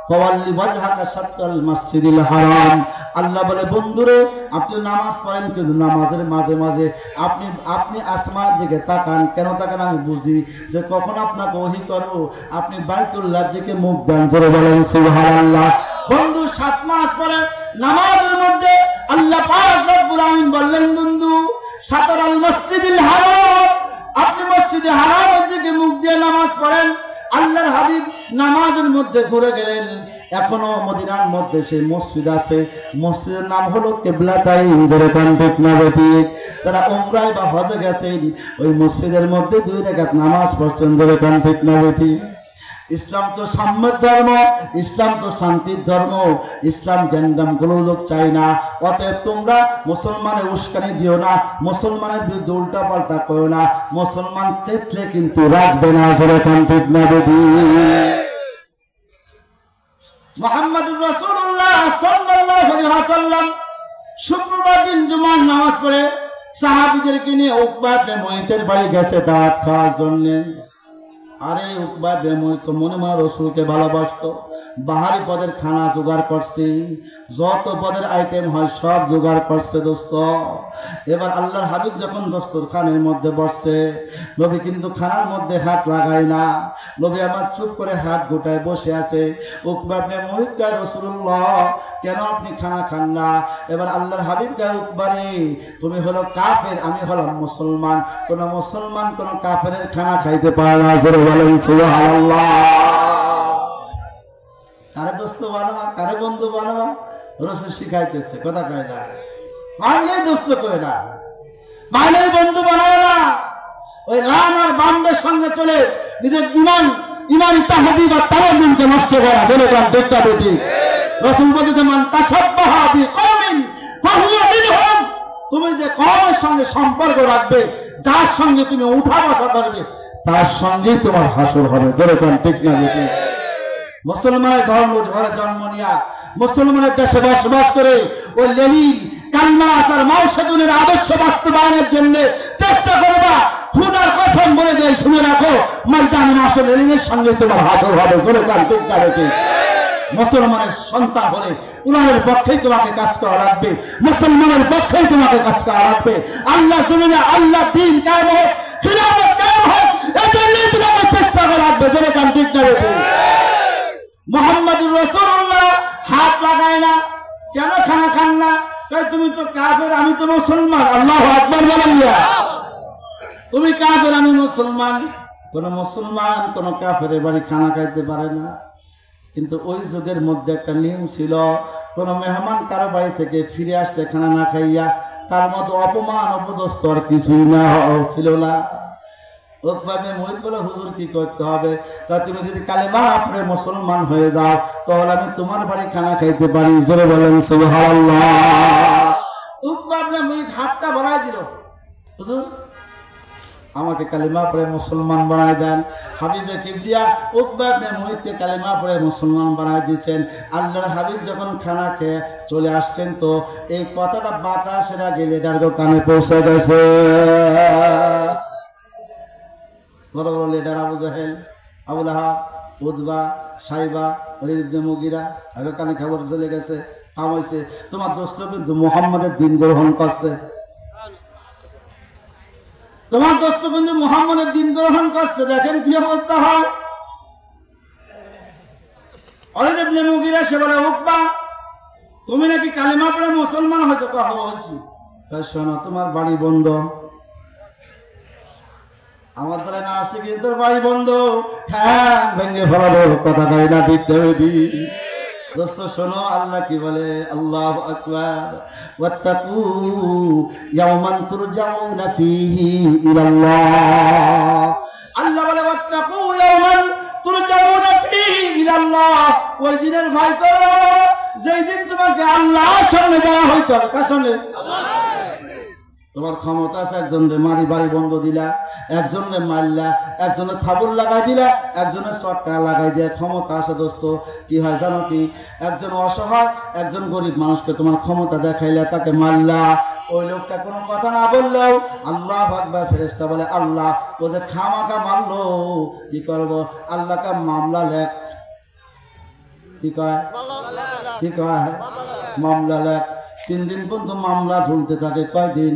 Speaker 1: ফাওয়াল্লি ওয়াজহাকা শাতরাল মাসজিদিল হারাম। আল্লাহ বলে বন্ধুরে আপনি নামাজ পড়েন কিন্তু নামাজের মাঝে মাঝে আপনি আসমানের দিকে তাকান। কেন তাকান আমি বুঝি যে কখন আপনাকে ওহী করব আপনি বাইতুল্লাহর দিকে মুখ দেন। জোরে বলেন সুবহানাল্লাহ। বন্ধু 7 মাস পরে নামাজের মধ্যে আল্লাহ পাক রব্বুল আলামিন বললেন বন্ধু শাতরাল মাসজিদিল হারাম, আপনি মসজিদে হারামের দিকে মুখ দিয়ে নামাজ পড়েন। আল্লাহর হাবিব নামাজের মধ্যে ঘুরে গেলেন। এখনো মদিনার মধ্যে সেই মসজিদ আছে, মসজিদের নাম হলো কিবলাতাইন। যারা কন্টেক না বেটি যারা উমরায় বা হজে গেছেন ওই মসজিদের মধ্যে 2 রাকাত নামাজ পড়ছেন। যারা কন্টেক না বেটি ইসলাম তো সাম্যের ধর্ম, ইসলাম তো শান্তির ধর্ম, ইসলাম জ্ঞানদাম কোনো লোক চাই না। অতএব তোমরা মুসলমানের উস্কানি দিও না, মুসলমানের বিরুদ্ধে উল্টা পাল্টা করো না। মুসলমান চেতলে কিন্তু রাখবে না। যেরকম ঠিক না বেবি মুহাম্মদুর রাসূলুল্লাহ সাল্লাল্লাহু আলাইহি ওয়াসাল্লাম শুক্রবার দিন জুমার নামাজ পড়ে সাহাবীদেরকে নিয়ে উকবা ইবনে মুয়াইতের বাড়ি গেছে দাওয়াত খাওয়ার জন্য। আরে উকবা ইবনে মুয়াইত তো মনে মনে রাসূলকে ভালোবাসতো, বাহারি পদের খানা জোগাড় করছে, যত পদের আইটেম হয় সব জোগাড় করছে দোস্ত। এবার আল্লাহর হাবিব যখন দস্তরখানের মধ্যে বসছে, নবী কিন্তু খানার মধ্যে হাত লাগায় না। নবী আমার চুপ করে হাত গোটায় বসে আছে। উকবা ইবনে মুয়াইত কয় রাসূলুল্লাহ কেন আপনি খানা খান না? এবার আল্লাহর হাবিব কয় উকবা রে তুমি হলো কাফের, আমি হলাম মুসলমান। কোন মুসলমান কোন কাফেরের খানা খাইতে পারে না। বলেন সুবহানাল্লাহ। কারে দোস্ত বানাবা, কারে বন্ধু বানাবা রাসূল শিখাইতেছে। কথা কয় না পাইলে দোস্ত কয় না, পাইলে বন্ধু বানাবে না। ওই রাম আর বামদের সঙ্গে চলে নিজের ইমানি তাহজিব আর তাওয়াজ্জুহকে নষ্ট করা। যেরকম দেখটা বেটি রাসূল বলেছে মান তাশাব্বাহা বিকওমিন ফাহুয়া মিনহুম। তুমি যে কওমের সঙ্গে সম্পর্ক রাখবে, যার সঙ্গে তুমি উঠা বসা করবে, তার সঙ্গেই তোমার হাসর হবে। যেরকম ঠিক না বেটি মুসলমানের ধর্ম ঘরে জন্ম নিয়া মুসলমানের দেশে বসবাস করে ওই লেনিন কালিমা আর মাওসেদুনের আদর্শ বাস্তবায়নের জন্য চেষ্টা করবা। খুদার কসম বলে দেয় শুনে রাখো ময়দানে মাসে লেনিনের সঙ্গে তোমার হাসর হবে। যেরকম ঠিক না বেটি মুসলমানের সন্তান হলে কোরআনের পক্ষেই তোমাকে কাজ করা লাগবে, মুসলমানের পক্ষেই তোমাকে কাজ করা লাগবে। আল্লাহ জমিনে আল্লাহ দ্বীন কায়েম হোক, খিলাফত কায়েম হোক, এজন্যই তোমাকে চেষ্টা করা লাগবে। যেরকম ঠিক না বেটি মুহাম্মদুর রাসূলুল্লাহ হাত লাগায় না। কেন খানা খান না? তুমি তো কাফের, আমি তো মুসলমান। আল্লাহু আকবার বলেন না। তুমি কাফের, আমি মুসলমান। কোন মুসলমান কোন কাফের বাড়ি খানা খাইতে পারে না। কিন্তু ওই যুগের মধ্যে একটা নিয়ম ছিল, কোন মেহমান কারো বাড়ি থেকে ফিরে আসতে খানা না খাইয়া তার মতো অপমান অপদস্থ আর কিছুই না ছিল না। ওভাবে মুহিত বলে হুজুর কি করতে হবে? তা তুমি যদি কালেমা পড়ে মুসলমান হয়ে যাও তাহলে আমি তোমার বাড়ি খানা খাইতে পারি। জোরে বলেন সুবহানাল্লাহ। ওভাবে মুহিত হাতটা বাড়াই দিল, হুজুর আমাকে কালেমা পড়ে মুসলমান বানাই দেন। হাবিবে কিবরিয়া উকবা ইবনে মুয়াইতকে কালেমা পড়ে মুসলমান বানাই দিয়েছেন। আল্লাহর হাবিব যখন খানা খেয়ে চলে আসছেন তো এই কথাটা বাতাসের আগে লিডারকে কানে পৌঁছে গেছে। বড় বড় লিডার আবু জাহেল, আবু লাহাব, উতবা, সাইবা, ওলীদ ইবনে মুগীরা আগে কানে খবর চলে গেছে। হয়েছে তোমার দোস্ত কিন্তু মুহাম্মাদের দিন গ্রহণ করছে, তোমার দোস্ত কিন্তু মুহাম্মাদের দিন গ্রহণ করছে। দেখেন কি অবস্থা হয়। ওলীদ ইবনে মুগীরা সে বলে উকবা তুমি নাকি কালিমা পড়ে মুসলমান হয়েছো? হয়েছি। শোনো, তোমার বাড়ি বন্ধ, আমার দ্বারা না আসছে কিন্তু তোর বাড়ি বন্ধ, ঠ্যাং ভেঙে ফেলাবো। কথা কই না, ঠিক দেবে। দোস্ত শোনো, আল্লাহ কি বলে? আল্লাহু আকবার। ওয়াত্তাকু ইয়াওমান তুরজাউনা ফীহি ইলাল্লাহ। আল্লাহ বলে ওয়াত্তাকু ইয়াওমান তুরজাউনা ফীহি ইলাল্লাহ। ওই দিনের ভয় করো যেই দিন তোমাকে আল্লাহর সামনে দেওয়া হইতে হবে। কার সামনে? আল্লাহ। তোমার ক্ষমতা আছে, একজনের মারি বাড়ি বন্ধ দিলা, একজনের মারলা, একজনের থাবুর লাগাই দিলা, একজনের চটকা লাগাই দিয়া ক্ষমতা আছে। দোস্ত কি হয় জানো কি? একজন অসহায়, একজন গরিব মানুষকে তোমার ক্ষমতা দেখাইলা, তাকে মারলা, ওই লোকটা কোনো কথা না বললেও আল্লাহু আকবার, ফেরেশতা বলে আল্লাহ ও যে খামাখা মারলো, কি করব? আল্লাহকে মামলা লেখ। কি কয়? কি কয়? মামলা লেখ। 3 দিন পর্যন্ত মামলা ঝুলতে থাকে। কয়দিন?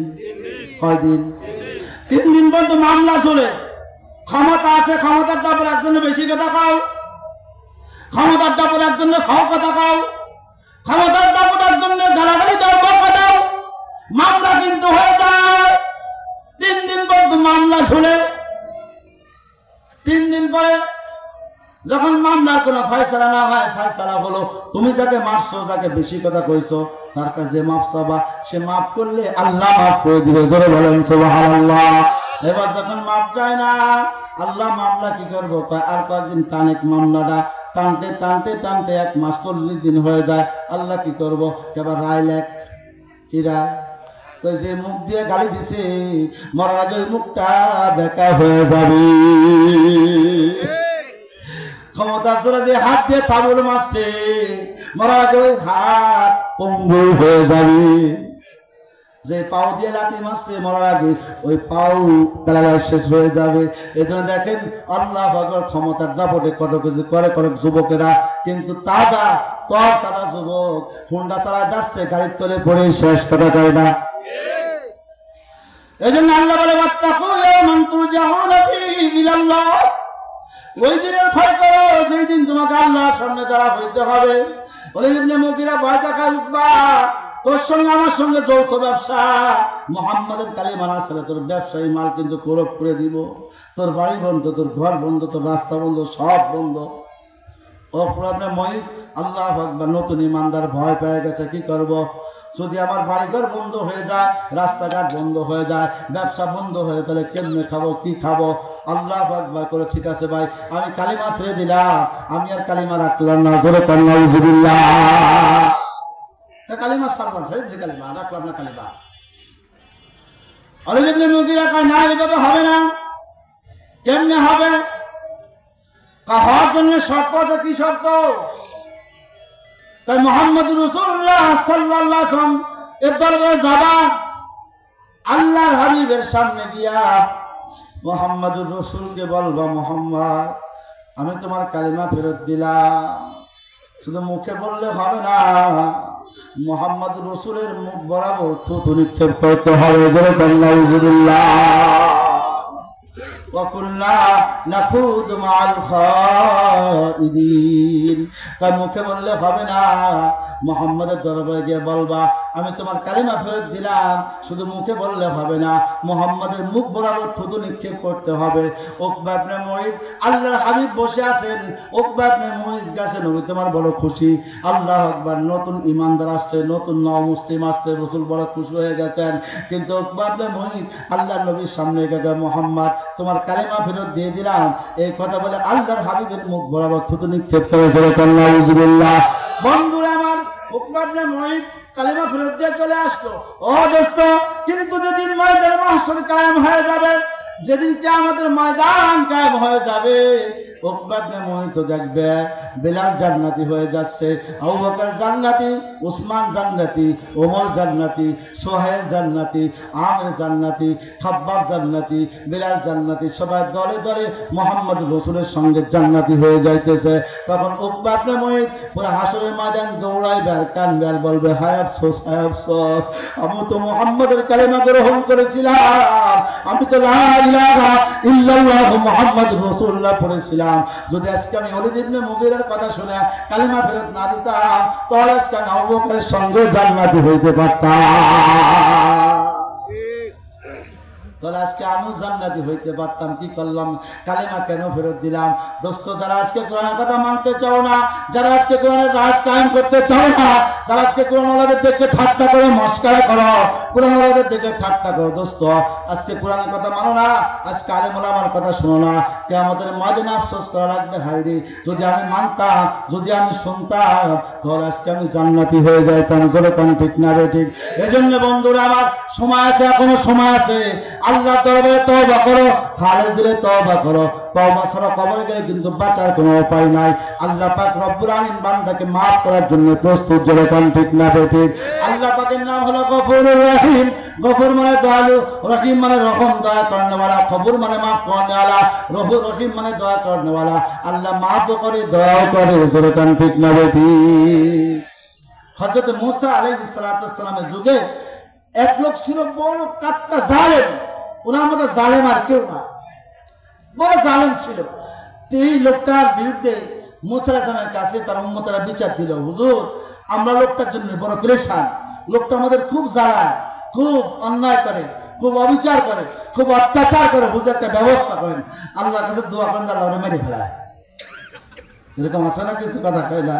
Speaker 1: 3 দিন পর্যন্ত মামলা চলে। ক্ষমতা আছে, ক্ষমতার দাপর একজনে বেশি কথা কও, ক্ষমতার দাপর একজনে খাও কথা কও, ক্ষমতার দাপর একজনে গালাগালি দাও, কথা দাও, মামলা কিন্তু হয়ে যায়। 3 দিন পর্যন্ত মামলা চলে। 3 দিন পরে যখন মামলার কোনো ফয়সালা না হয়, ফয়সালা হলো তুমি যাকে মারছো, যাকে বেশি কথা কইছো, তার কাছে মাফ চাবা, সে মাফ করলে আল্লাহ মাফ করে দিবে। জোরে বলেন সুবহানাল্লাহ। এবার যখন মাফ চায় না, আল্লাহ মামলা কি করবো? আর কয়েকদিন টানেক মামলাটা টানতে টানতে টানতে 1 মাস 40 দিন হয়ে যায়। আল্লাহ কি করবো? এবার রায় লেখ। কি রায়? ওই যে মুখ দিয়ে গালি দিছে, মরার আগে ওই মুখটা বেকা হয়ে যাবে। ক্ষমতার জোরে যে হাত দিয়ে থাবুর মারছে, মরার আগে ওই হাত পঙ্গু হয়ে যাবে। যে পাও দিয়ে লাথি মারছে, মরার আগে ওই পাও প্যারালাইজ শেষ হয়ে যাবে। এই জন্য দেখেন আল্লাহু আকবার, ক্ষমতার দাপটে কত কিছু করে যুবকেরা, কিন্তু তাজা যুবক হুন্ডা চালা যাচ্ছে, গাড়ির তলে পড়ে শেষ। কথা কয় না? এই জন্য আল্লাহ বলে ওয়াত্তাকু ইয়াওমান তুরজাউনা ফীহি ইলাল্লাহ। ওই দিনের ভয় করো যেই দিন তোমাকে আল্লাহর সামনে দাঁড়া হইতে হবে। বলে ইবনে মুগীরা ভয় দেখায়, উতবা তোর সঙ্গে আমার সঙ্গে যৌথ ব্যবসা, মুহাম্মাদের কালিমা না ছাড়া তোর ব্যবসায়ী মাল কিন্তু কোরব করে দিব। তোর বাড়ি বন্ধ, তোর ঘর বন্ধ, তোর রাস্তা বন্ধ, সব বন্ধ। আপনি মহিত আল্লাহু আকবার, নতুন ইমানদার ভয় পেয়ে গেছে। কি করব? যদি আমার বাড়িঘর বন্ধ হয়ে যায়, রাস্তাঘাট বন্ধ হয়ে যায়, ব্যবসা বন্ধ হয়ে, তাহলে কেমনে খাবো, কি খাবো? আল্লাহু আকবার করে ঠিক আছে ভাই, আমি কালিমা ছেড়ে দিলাম, আমি আর কালিমা রাখলাম না। জোরে কর নাউযুবিল্লাহ। কালিমা ছাড়লাম, ছেড়ে দিয়েছি, কালিমা রাখলাম না। কালিমা আলী ইবনে মুগীরা কয় না, এইভাবে হবে না। কেমনে হবে? হওয়ার জন্য শর্ত আছে। কি শর্ত? তাই মুহাম্মদুর রাসূলুল্লাহ সাল্লাল্লাহু আলাইহি ওয়াসাল্লাম এর দরবারে যাবা, আল্লাহর হাবিবের সামনে গিয়া মুহাম্মদুর রাসূলকে বলবা, মুহাম্মদ আমি তোমার কালিমা ফেরত দিলাম। শুধু মুখে বললে হবে না, মুহাম্মদুর রাসূলের মুখ বরাবর থুতু নিক্ষেপ করতে হবে। জোরে বলেন নাউযুবিল্লাহ। وَكُنَّا نَخُوضُ مَعَ الْخَائِضِينَ। তার মুখে বললে হবে না, মুহাম্মদের দরবারে গিয়ে বলবা আমি তোমার কালিমা ফেরত দিলাম। শুধু মুখে বললে হবে না, মুহাম্মদের মুখ বরাবর থুতু নিক্ষেপ করতে হবে। উকবা ইবনে মুঈত, আল্লাহর হাবিব বসে আছেন, উকবা ইবনে মুঈত গেছে, নবী তোমার বড় খুশি। আল্লাহু আকবার, নতুন ঈমানদার আসছে, নতুন মুসলিম আসছে, রাসূল বড় খুশি হয়ে গেছেন। কিন্তু উকবা ইবনে মুঈত আল্লাহর নবীর সামনে গিয়ে মুহাম্মদ তোমার কালিমা ফেরত দিয়ে দিলাম, এই কথা বলে আল্লাহর হাবিবের মুখ বরাবর থুতু নিক্ষেপ করেছে। নাউযুবিল্লাহ। বন্ধুরা আমার, উকবা ইবনে মুঈত কালিমা ফেরত দিয়ে চলে আসলো। ও দোস্ত, কিন্তু যেদিন ময়দানে মাহশর কায়েম হয়ে যাবে, যেদিন কিয়ামতের ময়দান কায়েম হয়ে যাবে, উকবা ইবনে মুঈত দেখবে বিলাল জান্নাতি হয়ে যাচ্ছে, আবু বকর জান্নাতি, উসমান জান্নাতি, ওমর জান্নাতি, সোহেল জান্নাতি, আমির জান্নাতি, খাব্বাব জান্নাতি, বিলাল জান্নাতি, সবাই দলে দলে মুহাম্মদ রাসূলের সঙ্গে জান্নাতি হয়ে যাইতেছে। তখন উকবা ইবনে মুঈত পুরো হাসরের ময়দান দৌড়াইবে আর কাঁদবে আর বলবে, হায় আফসোস, হায় আফসোস, আমি তো মুহাম্মদের কালিমা গ্রহণ করেছিলাম, আমি তো লা ইলাহা ইল্লাল্লাহ ইল্লাল্লাহু মুহাম্মাদুর রাসূলুল্লাহ পড়েছিলাম, যদি আজকে আমি ওলীদ ইবনে মুগীরার কথা শুনে কালিমা ফেরত না দিতাম, তাহলে আজকে আমি আবু বকরের সঙ্গে জান্নাতি হইতে পারতাম। তাহলে আজকে আমিও জান্নাতি হইতে পারতাম। কি করলাম? কালিমা কেন ফেরত দিলাম? দোস্ত, যারা আজকে কোরআনের কথা মানতে চাও না, যারা আজকে কোরআনের রাজ কায়েম করতে চাও না, যারা আজকে কোরআন ওয়ালাদের দেখে ঠাট্টা করে মস্কারা করো, কোরআন ওয়ালাদের দেখে ঠাট্টা করো, দোস্ত আজকে কোরআনের কথা মানো না, আজকে আলেম ওলামার কথা শোনো না, কিয়ামতের ময়দানে আফসোস করা লাগবে। হায়রে, যদি আমি মানতাম, যদি আমি শুনতাম, তাহলে আজকে আমি জান্নাতি হয়ে যাইতাম। জোরে কোন ঠিক না রে ঠিক? এজন্য বন্ধুরা আমার, সময় আছে, এখনো সময় আছে। আল্লাহ দরবারে তওবা করো, খালেদ দিলে তওবা করো। তওবা ছাড়া কবরে গেলে কিন্তু বাঁচার কোনো উপায় নাই। আল্লাহ পাক রব্বুল আমিন বান্দাকে maaf করার জন্য প্রস্তুত। জোরে কোন ঠিক না ঠিক? আল্লাহ পাকের নাম হলো গফুরুর রহিম। গফুর মানে দয়ালু, রহিম মানে রহম, দয়া করনে वाला, গফুর মানে maaf করনে वाला, রহিম মানে দয়া করনে वाला। আল্লাহ maaf করে, দয়া করে। জোরে কোন ঠিক না ঠিক? হযরত মূসা আলাইহিস সালাতু ওয়াস সালামের যুগে এক লোক ছিল বড় কাটটা জালেম। ওনার মতো জালেম আর কেউ না, বড় জালেম ছিল। এই লোকটার বিরুদ্ধে মূসা আলাইহিস সালামের কাছে তার উম্মতেরা বিচার দিল, হুজুর আমরা লোকটার জন্য বড় পরেশান, লোকটা আমাদের খুব জ্বালায়, খুব অন্যায় করে, খুব অবিচার করে, খুব অত্যাচার করে, হুজুর একটা ব্যবস্থা করেন। আল্লাহর কাছে দোয়া করেন, আল্লাহ ওরে মেরে ফেলায়। এরকম আছে না কিছু কথা কইলা?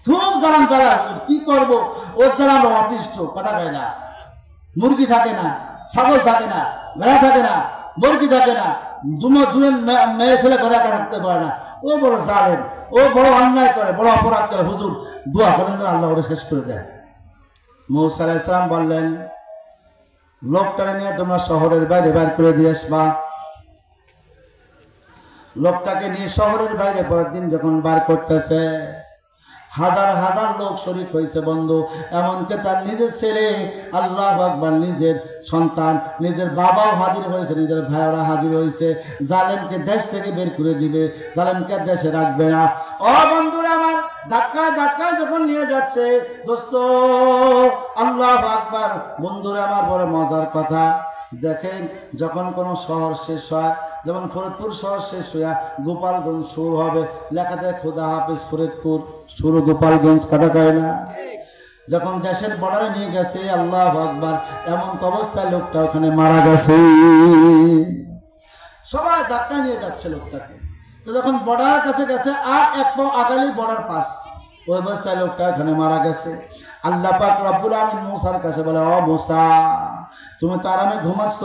Speaker 1: খুব জ্বালান জ্বালা, কি করবো? ওর জ্বালা আমরা অতিষ্ঠ, কথা কয় না। মুরগি থাকে না, ছাগল থাকে না, ভেড়া থাকে না, মুরগি থাকে না, মেয়ে ছেলে ঘরে একা থাকতে পারে না। ও বড় জালেম, ও বড় অন্যায় করে, বড় অপরাধ করে, হুজুর দোয়া করেন যেন আল্লাহ ওরে শেষ করে দেয়। মূসা আলাইহিস সালাম বললেন, লোকটারে নিয়ে তোমরা শহরের বাইরে বাইর করে দিয়ে আসবা। লোকটাকে নিয়ে শহরের বাইরে পরের দিন যখন বার করতেছে, হাজার হাজার লোক শরীক হয়েছে বন্ধু। এমনকি তার নিজের ছেলে, আল্লাহু আকবার, নিজের সন্তান, নিজের বাবাও হাজির হয়েছে, নিজের ভাইয়েরা হাজির হয়েছে। জালেমকে দেশ থেকে বের করে দিবে, জালেমকে দেশে রাখবে না। ও বন্ধুরা আমার, ধাক্কায় ধাক্কায় যখন নিয়ে যাচ্ছে, দোস্ত আল্লাহু আকবার, বন্ধুরা আমার, বড় মজার কথা দেখেন, যখন কোনো শহর শেষ হয়, যেমন ফরিদপুর শহর শেষ হইয়া গোপালগঞ্জ শুরু হবে, লেখা যায় খোদা হাফেজ ফরিদপুর, শুরু গোপালগঞ্জ, কথা কয় না? যখন দেশের বর্ডারে নিয়ে গেছে, আল্লাহু আকবার, এমন তো অবস্থায় লোকটা ওখানে মারা গেছে। সবাই ধাক্কা নিয়ে যাচ্ছে লোকটাকে। তো যখন বর্ডারের কাছে গেছে, আর এক পাও আগালি বর্ডার পাস, ওই অবস্থায় লোকটা ওখানে মারা গেছে। আল্লাহ পাক রব্বুল আমিন মূসার কাছে বলে, ও মূসা, তুমি তো আরামে ঘুমাচ্ছ,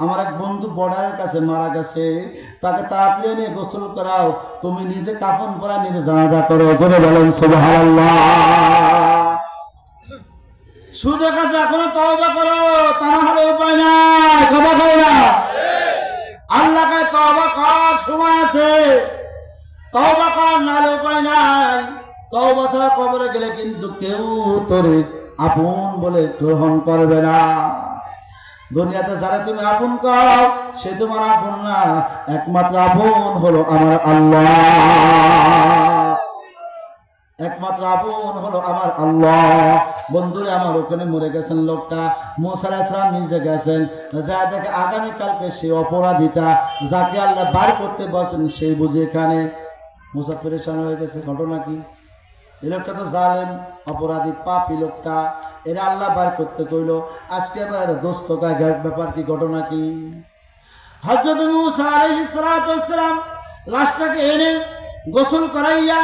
Speaker 1: আমার এক বন্ধু বর্ডারের কাছে মারা গেছে, তাকে তাড়াতাড়ি এনে গোসল করাও, তুমি নিজে কাফন পরা, নিজে জানাজা করো। জোরে বলেন সুবহানাল্লাহ। সুযোগ আছে, এখনো তওবা করো, তা না হলে উপায় নাই, কথা কই না? আল্লাহকে তওবা কর, সময় আছে, তওবা কর, নাহলে উপায় নাই। তওবা ছাড়া কবরে গেলে কিন্তু কেউ তোরে আপন বলে গ্রহণ করবে না। দুনিয়াতে যারা তুমি আপন কও, সে তোমার আপন না, একমাত্র আপন হলো আমার আল্লাহ, একমাত্র আপন হলো আমার আল্লাহ। বন্ধুরা আমার, ওখানে মরে গেছেন লোকটা, মূসা আলাইহিস সালাম নিজে গেছেন, যা দেখে আগামীকালকে সেই অপরাধীটা যাকে আল্লাহ বার করতে বসেন, সেই বুঝে এখানে মূসা পেরেশান হয়ে গেছে। ঘটনা কি? এই লোকটা তো জালেম, অপরাধী, পাপী লোকটা, এরা আল্লাহ বার করতে কইল। আজকে এবার দোস্ত ব্যাপার কি, ঘটনা কি? হযরত মূসা আলাইহিস সালাম লাশটাকে এনে গোসল করাইয়া,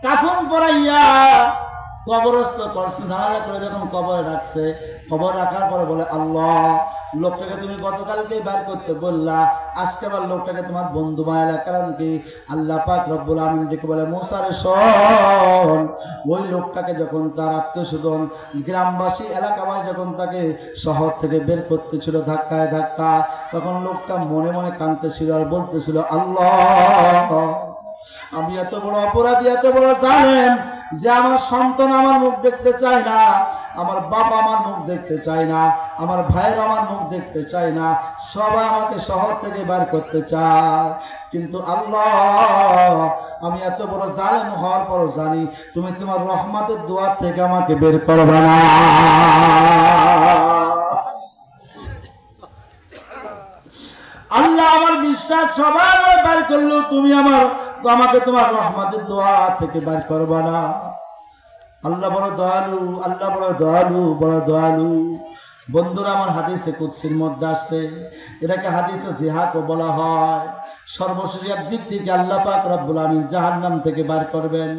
Speaker 1: কাফন পরাইয়া কবরস্থ করছে, জানাজা করে যখন কবরে রাখছে, কবর রাখার পরে বলে, আল্লাহ, লোকটাকে তুমি গতকালকে বার করতে বললা, আজকে আবার লোকটাকে তোমার বন্ধু বানাইলা, কারণ কি? আল্লাহ পাক রব্বুল আমিন ডেকে বলে, মূসা রে শোন, ওই লোকটাকে যখন তার আত্মীয়স্বজন, গ্রামবাসী, এলাকাবাসী যখন তাকে শহর থেকে বের করতেছিল ধাক্কায় ধাক্কা, তখন লোকটা মনে মনে কাঁদতেছিল আর বলতেছিল, আল্লাহ, আমি এত বড় অপরাধী, এত বড় জালেম, যে আমার সন্তান আমার মুখ দেখতে চায় না, আমার বাবা আমার মুখ দেখতে চায় না, আমার ভাইয়ের আমার মুখ দেখতে চায় না, সবাই আমাকে শহর থেকে বের করতে চায়। কিন্তু আল্লাহ, আমি এত বড় জালেম হওয়ার পরও জানি তুমি তোমার রহমতের দুয়ার থেকে আমাকে বের করবে না। আল্লাহ আমার বিশ্বাস সবাই বের করলো, তুমি আমাকে তোমার রহমতের দোয়া থেকে বের করবা না। আল্লাহ বড় দয়ালু, আল্লাহ বড় দয়ালু, বড় দয়ালু। বন্ধুরা আমার হাদিসে কুদসির মধ্যে আসছে, এটাকে হাদিসে জিহাদও বলা হয়। সর্বশেষ এক ব্যক্তিকে আল্লাহ পাক রব্বুল আমিন জাহান্নাম থেকে বের করবেন।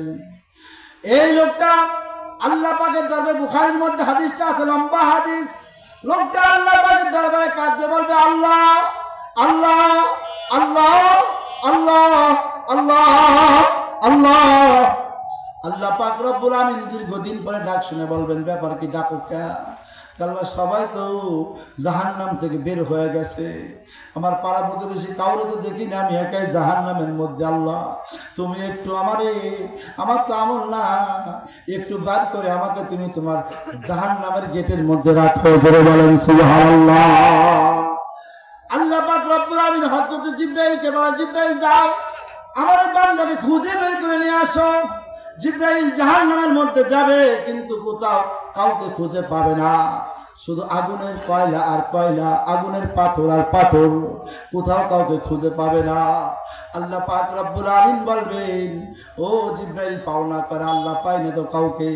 Speaker 1: এই লোকটা আল্লাহ পাকের দরবারে, বুখারীর মধ্যে হাদিসটা আছে, লম্বা হাদিস। লোকটা আল্লাহ পাকের দরবারে কাঁদবে, বলবে আল্লাহ আল্লাহ আল্লাহ আল্লাহ আল্লাহ আল্লাহ। আল্লাহ পাক রব্বুল আমিন দীর্ঘদিন পরে ডাক শুনে বলবেন, ব্যাপার কি, ডাকো কে? আল্লাহ সবাই তো জাহান্নাম থেকে বের হয়ে গেছে, আমার পাড়া প্রতিবেশী কাউরে তো দেখি না, আমি একাই জাহান্নামের মধ্যে। আল্লাহ তুমি একটু আমার তো আমল না, একটু বার করে আমাকে তুমি তোমার জাহান্নামের গেটের মধ্যে রাখো। জোরে বলেন সুবহানাল্লাহ। আল্লাহ পাক রব্বুল আমিন হযরত জিবরাইলকে বলে, জিবরাইল যাও আমার বান্দাকে খুঁজে বের করে নিয়ে আসো। জিবরাইল জাহান্নামের মধ্যে যাবে, কিন্তু কোথাও কাউকে খুঁজে পাবে না, শুধু আগুনের কয়লা আর কয়লা, আগুনের পাথর আর পাথর, কোথাও কাউকে খুঁজে পাবে না। আল্লাহ পাক রব্বুল আমিন বলবেন, ও জিবরাইল পাও না করে, আল্লাহ পাই না তো কাউকে,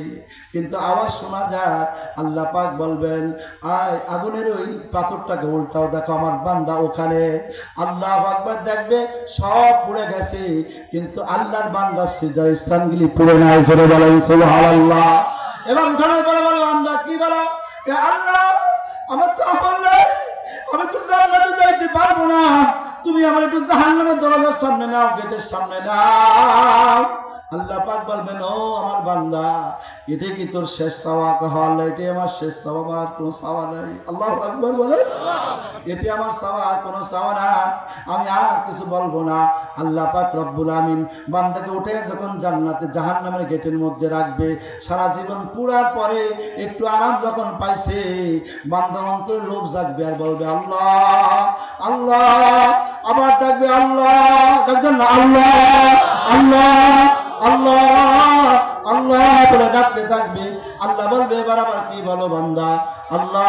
Speaker 1: কিন্তু আওয়াজ শোনা যায়। আল্লাহ পাক বলবেন, আয় আগুনের ওই পাথরটাকে উল্টাও, দেখো আমার বান্দা ওখানে। আল্লাহ আকবার, দেখবে সব পুড়ে গেছে, কিন্তু আল্লাহর বান্দার সিজদার স্থানগুলি পুড়ে নাই। জোরে বলেন সুবহানাল্লাহ। এবার উঠানোর পরে বলো, বান্দা কি বলো? আল্লাহ আমার তো আমল নাই, আমি তো জান্নাতে যাইতে পারবো না, তুমি আমার একটু জাহান্নামের দরজার সামনে নাও, গেটের সামনে নাও। আল্লাহ পাক বলবেন, ও আমার বান্দা, এটা কি তোর শেষ চাওয়া? হল, এটাই আমার শেষ চাওয়া, আমার কোনো চাওয়া নাই। আল্লাহু আকবার বলে, এটি আমার চাওয়া, আর কোনো চাওয়া না, আমি আর কিছু বলবো না। আল্লাহ পাক রব্বুল আমিন বান্দাকে উঠে যখন জান্নাতে জাহান্নামের গেটের মধ্যে রাখবে, সারা জীবন পুরার পরে একটু আরাম যখন পাইছে, বান্দার অন্তরে লোভ জাগবে আর বলবে আল্লাহ আল্লাহ, আবার ডাকবে আল্লাহ, ডাকবেন না আল্লাহ আল্লাহ আল্লাহ আল্লাহ বলে ডাকতে থাকবে। আল্লাহ বলবে, এবার আবার কি বলো বান্দা? আল্লাহ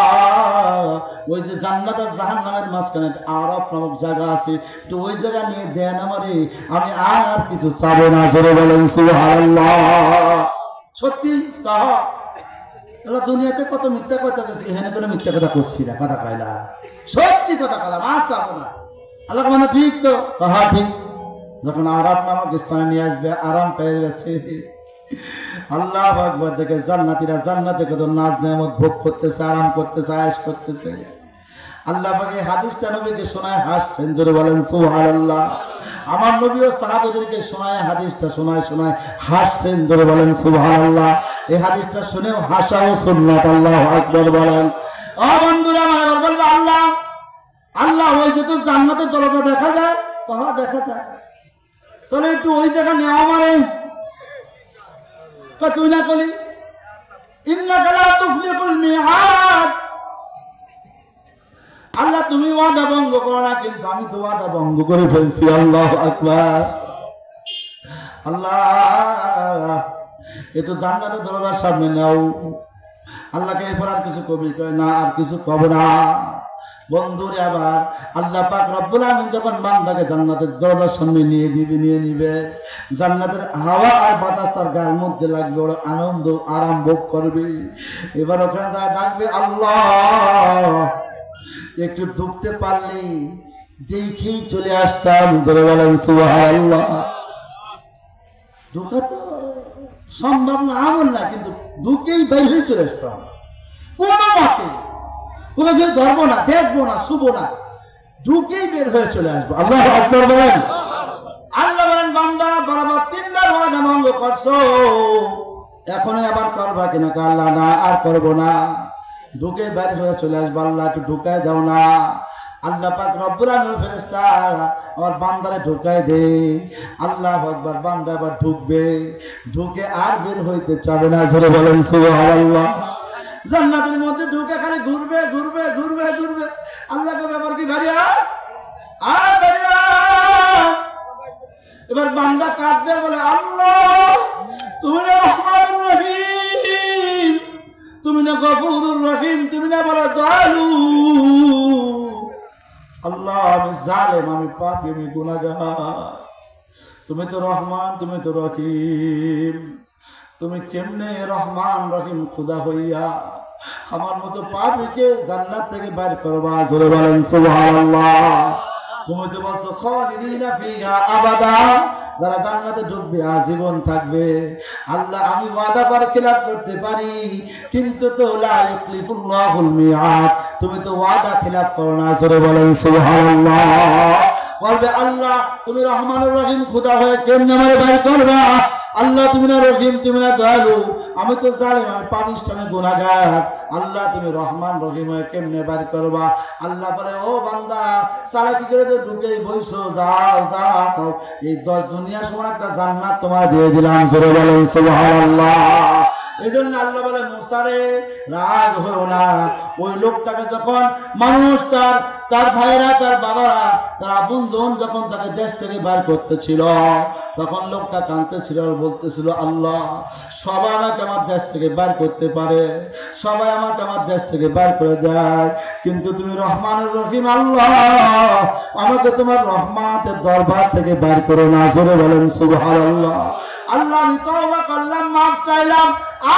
Speaker 1: ওই যে জান্নাত আর জাহান্নামের মাঝখানে আরাফ নামক জায়গা আছে, একটু ওই জায়গা নিয়ে দেন আমারে, আমি আর কিছু চাবো না। জোরে বলেন সুবহানাল্লাহ। সত্যি কাহা আল্লাহ, দুনিয়াতে কত মিথ্যা কথা করছি, এখানে কোনো মিথ্যা কথা করছি না, কথা কয়লা সত্যি কথা কলাম, আর চাবো না। আল্লাহ মানে ঠিক তো, কাহা ঠিক। যখন আরাফ নামক স্থানে নিয়ে আসবে, আরাম পেয়ে গেছে, আল্লাহ আকবার, দেখে জান্নাতীরা জান্নাতে কত নাচ নেয়ামত ভোগ করতেছে, আরাম করতেছে, আয়েশ করতেছে। আল্লাহ পাকে হাদিসটা নবীকে শোনায় হাসছেন। জোরে বলেন সুবহানাল্লাহ। আমার নবী ও সাহাবীদেরকে শোনায় হাদিসটা শোনায় হাসছেন। জোরে বলেন সুবহানাল্লাহ। এই হাদিসটা শুনেও হাসাও সুন্নাত। আল্লাহু আকবার বলেন। ও বন্ধুরা আমার, বলবে আল্লাহ আল্লাহ, ওই যে তোর জান্নাতের দরজা দেখা যায়, কহা দেখা যায়, চলে একটু ওই জায়গা নেওয়া আমারে। তুই না কলি ইন্নাকা লা তুফলিহুল মিআদ, আল্লাহ তুমি ওয়াদা ভঙ্গ করো না, কিন্তু আমি তো ওয়াদা ভঙ্গ করে ফেলছি। আল্লাহু আকবার। আল্লাহ এতো জান্নাতের দরজার সামনে নাও, আল্লাহকে এরপর আর কিছু কবি কয় না, আর কিছু কব না। বন্ধুরে আবার আল্লাহ পাক রব্বুল আমিন যখন বান্দাকে জান্নাতের দরজার সামনে নিয়ে নিবে, জান্নাতের হাওয়া আর বাতাস তার গায়ের মধ্যে লাগবে, ওরা আনন্দ আরাম ভোগ করবে। এবার ওখানে তারা ডাকবে আল্লাহ, একটু ঢুকতে পারলে দেখেই চলে আসতাম। জোরে বলেন সুবহানাল্লাহ। ঢুকা তো সম্ভব না, আমল না, কিন্তু ঢুকেই বের হয়ে চলে আসতাম। কোনো মতে কোনো দিন ধরবো না, দেখবো না, শুবো না, ঢুকেই বের হয়ে চলে আসবো। আল্লাহু আকবার বলেন। আল্লাহ বলেন, বান্দা বরাবর 3 বার ওয়াদা ভঙ্গ করছো, এখনো আবার করবা কিনা? আল্লাহ না, আর করবো না, ঢুকে বের হয়ে চলে আসবো। আল্লাহ একটু ঢুকায় দাও না। আল্লাহ পাক রব্বুল আলামিন ফেরেশতা আর বান্দারে ঢুকায় দে। আল্লাহু আকবার। বান্দা আবার ঢুকবে, ঢুকে আর বের হইতে চাবে না। জোরে বলেন সুবহানাল্লাহ। জান্নাতের মধ্যে ঢুকে খালি ঘুরবে ঘুরবে ঘুরবে ঘুরবে। আল্লাহকে ব্যাপার কি ভারিয়া আর ভারিয়া। এবার বান্দা কাঁদবে, বলে আল্লাহ তুমি না রহমানুর রহিম, তুমি না গফুরুর রহিম, তুমি না বড় দয়ালু। আল্লাহ আমি জালেম, আমি পাপী, আমি গুনাহগার। তুমি তো রহমান, তুমি তো রহিম, তুমি কেমনে রহমান রহিম খুদা হইয়া আমার মতো পাপীকে জান্নাত থেকে বাইর করবা? জোরে বলেন সুবহানাল্লাহ। তুমি তো বলছো খালিদিনা ফিহা আবাদা, যারা জান্নাতে ঢুকবে আজীবন থাকবে। আল্লাহ আমি ওয়াদা পার খিলাফ করতে পারি, কিন্তু তো লা ইখলিফুল্লাহুল মিআদ, তুমি তো ওয়াদা খিলাফ করো না। জোরে বলেন সুবহানাল্লাহ। বলবে আল্লাহ তুমি রহমানুর রহিম খুদা হয়ে কেমনে আমারে বাইর করবা? আল্লাহ তুমি না রহিম, তুমি না দয়ালু, আমি তো জালিম, আমি পাপিষ্ঠ, আমি গুনাহগার। আল্লাহ তুমি রহমান রহিম হয়ে কেমনে বাইর করবা? আল্লাহ বলে ও বান্দা, চালাকি করে তো ঢুকেই বইছো, যাও যাও, এই 10 দুনিয়া সমান একটা জান্নাত তোমার দিয়ে দিলাম। জোরে বলেন সুবহানাল্লাহ। এই জন্য আল্লাহ বলে মুসারে রাগ হয়েও না। ওই লোকটাকে যখন মানুষ তার ভাইরা, তার বাবারা, তার আপনজন যখন তাকে দেশ থেকে বার করতেছিল, তখন লোকটা কাঁদতেছিল আর বলতেছিল আল্লাহ সবাই আমাকে আমার দেশ থেকে বার করতে পারে, সবাই আমাকে আমার দেশ থেকে বার করে দেয়, কিন্তু তুমি রহমানুর রহিম আল্লাহ, আমাকে তোমার রহমতের দরবার থেকে বার করো না। জোরে বলেন সুবহানাল্লাহ। আল্লাহ আমি তওবা করলাম, মাফ চাইলাম,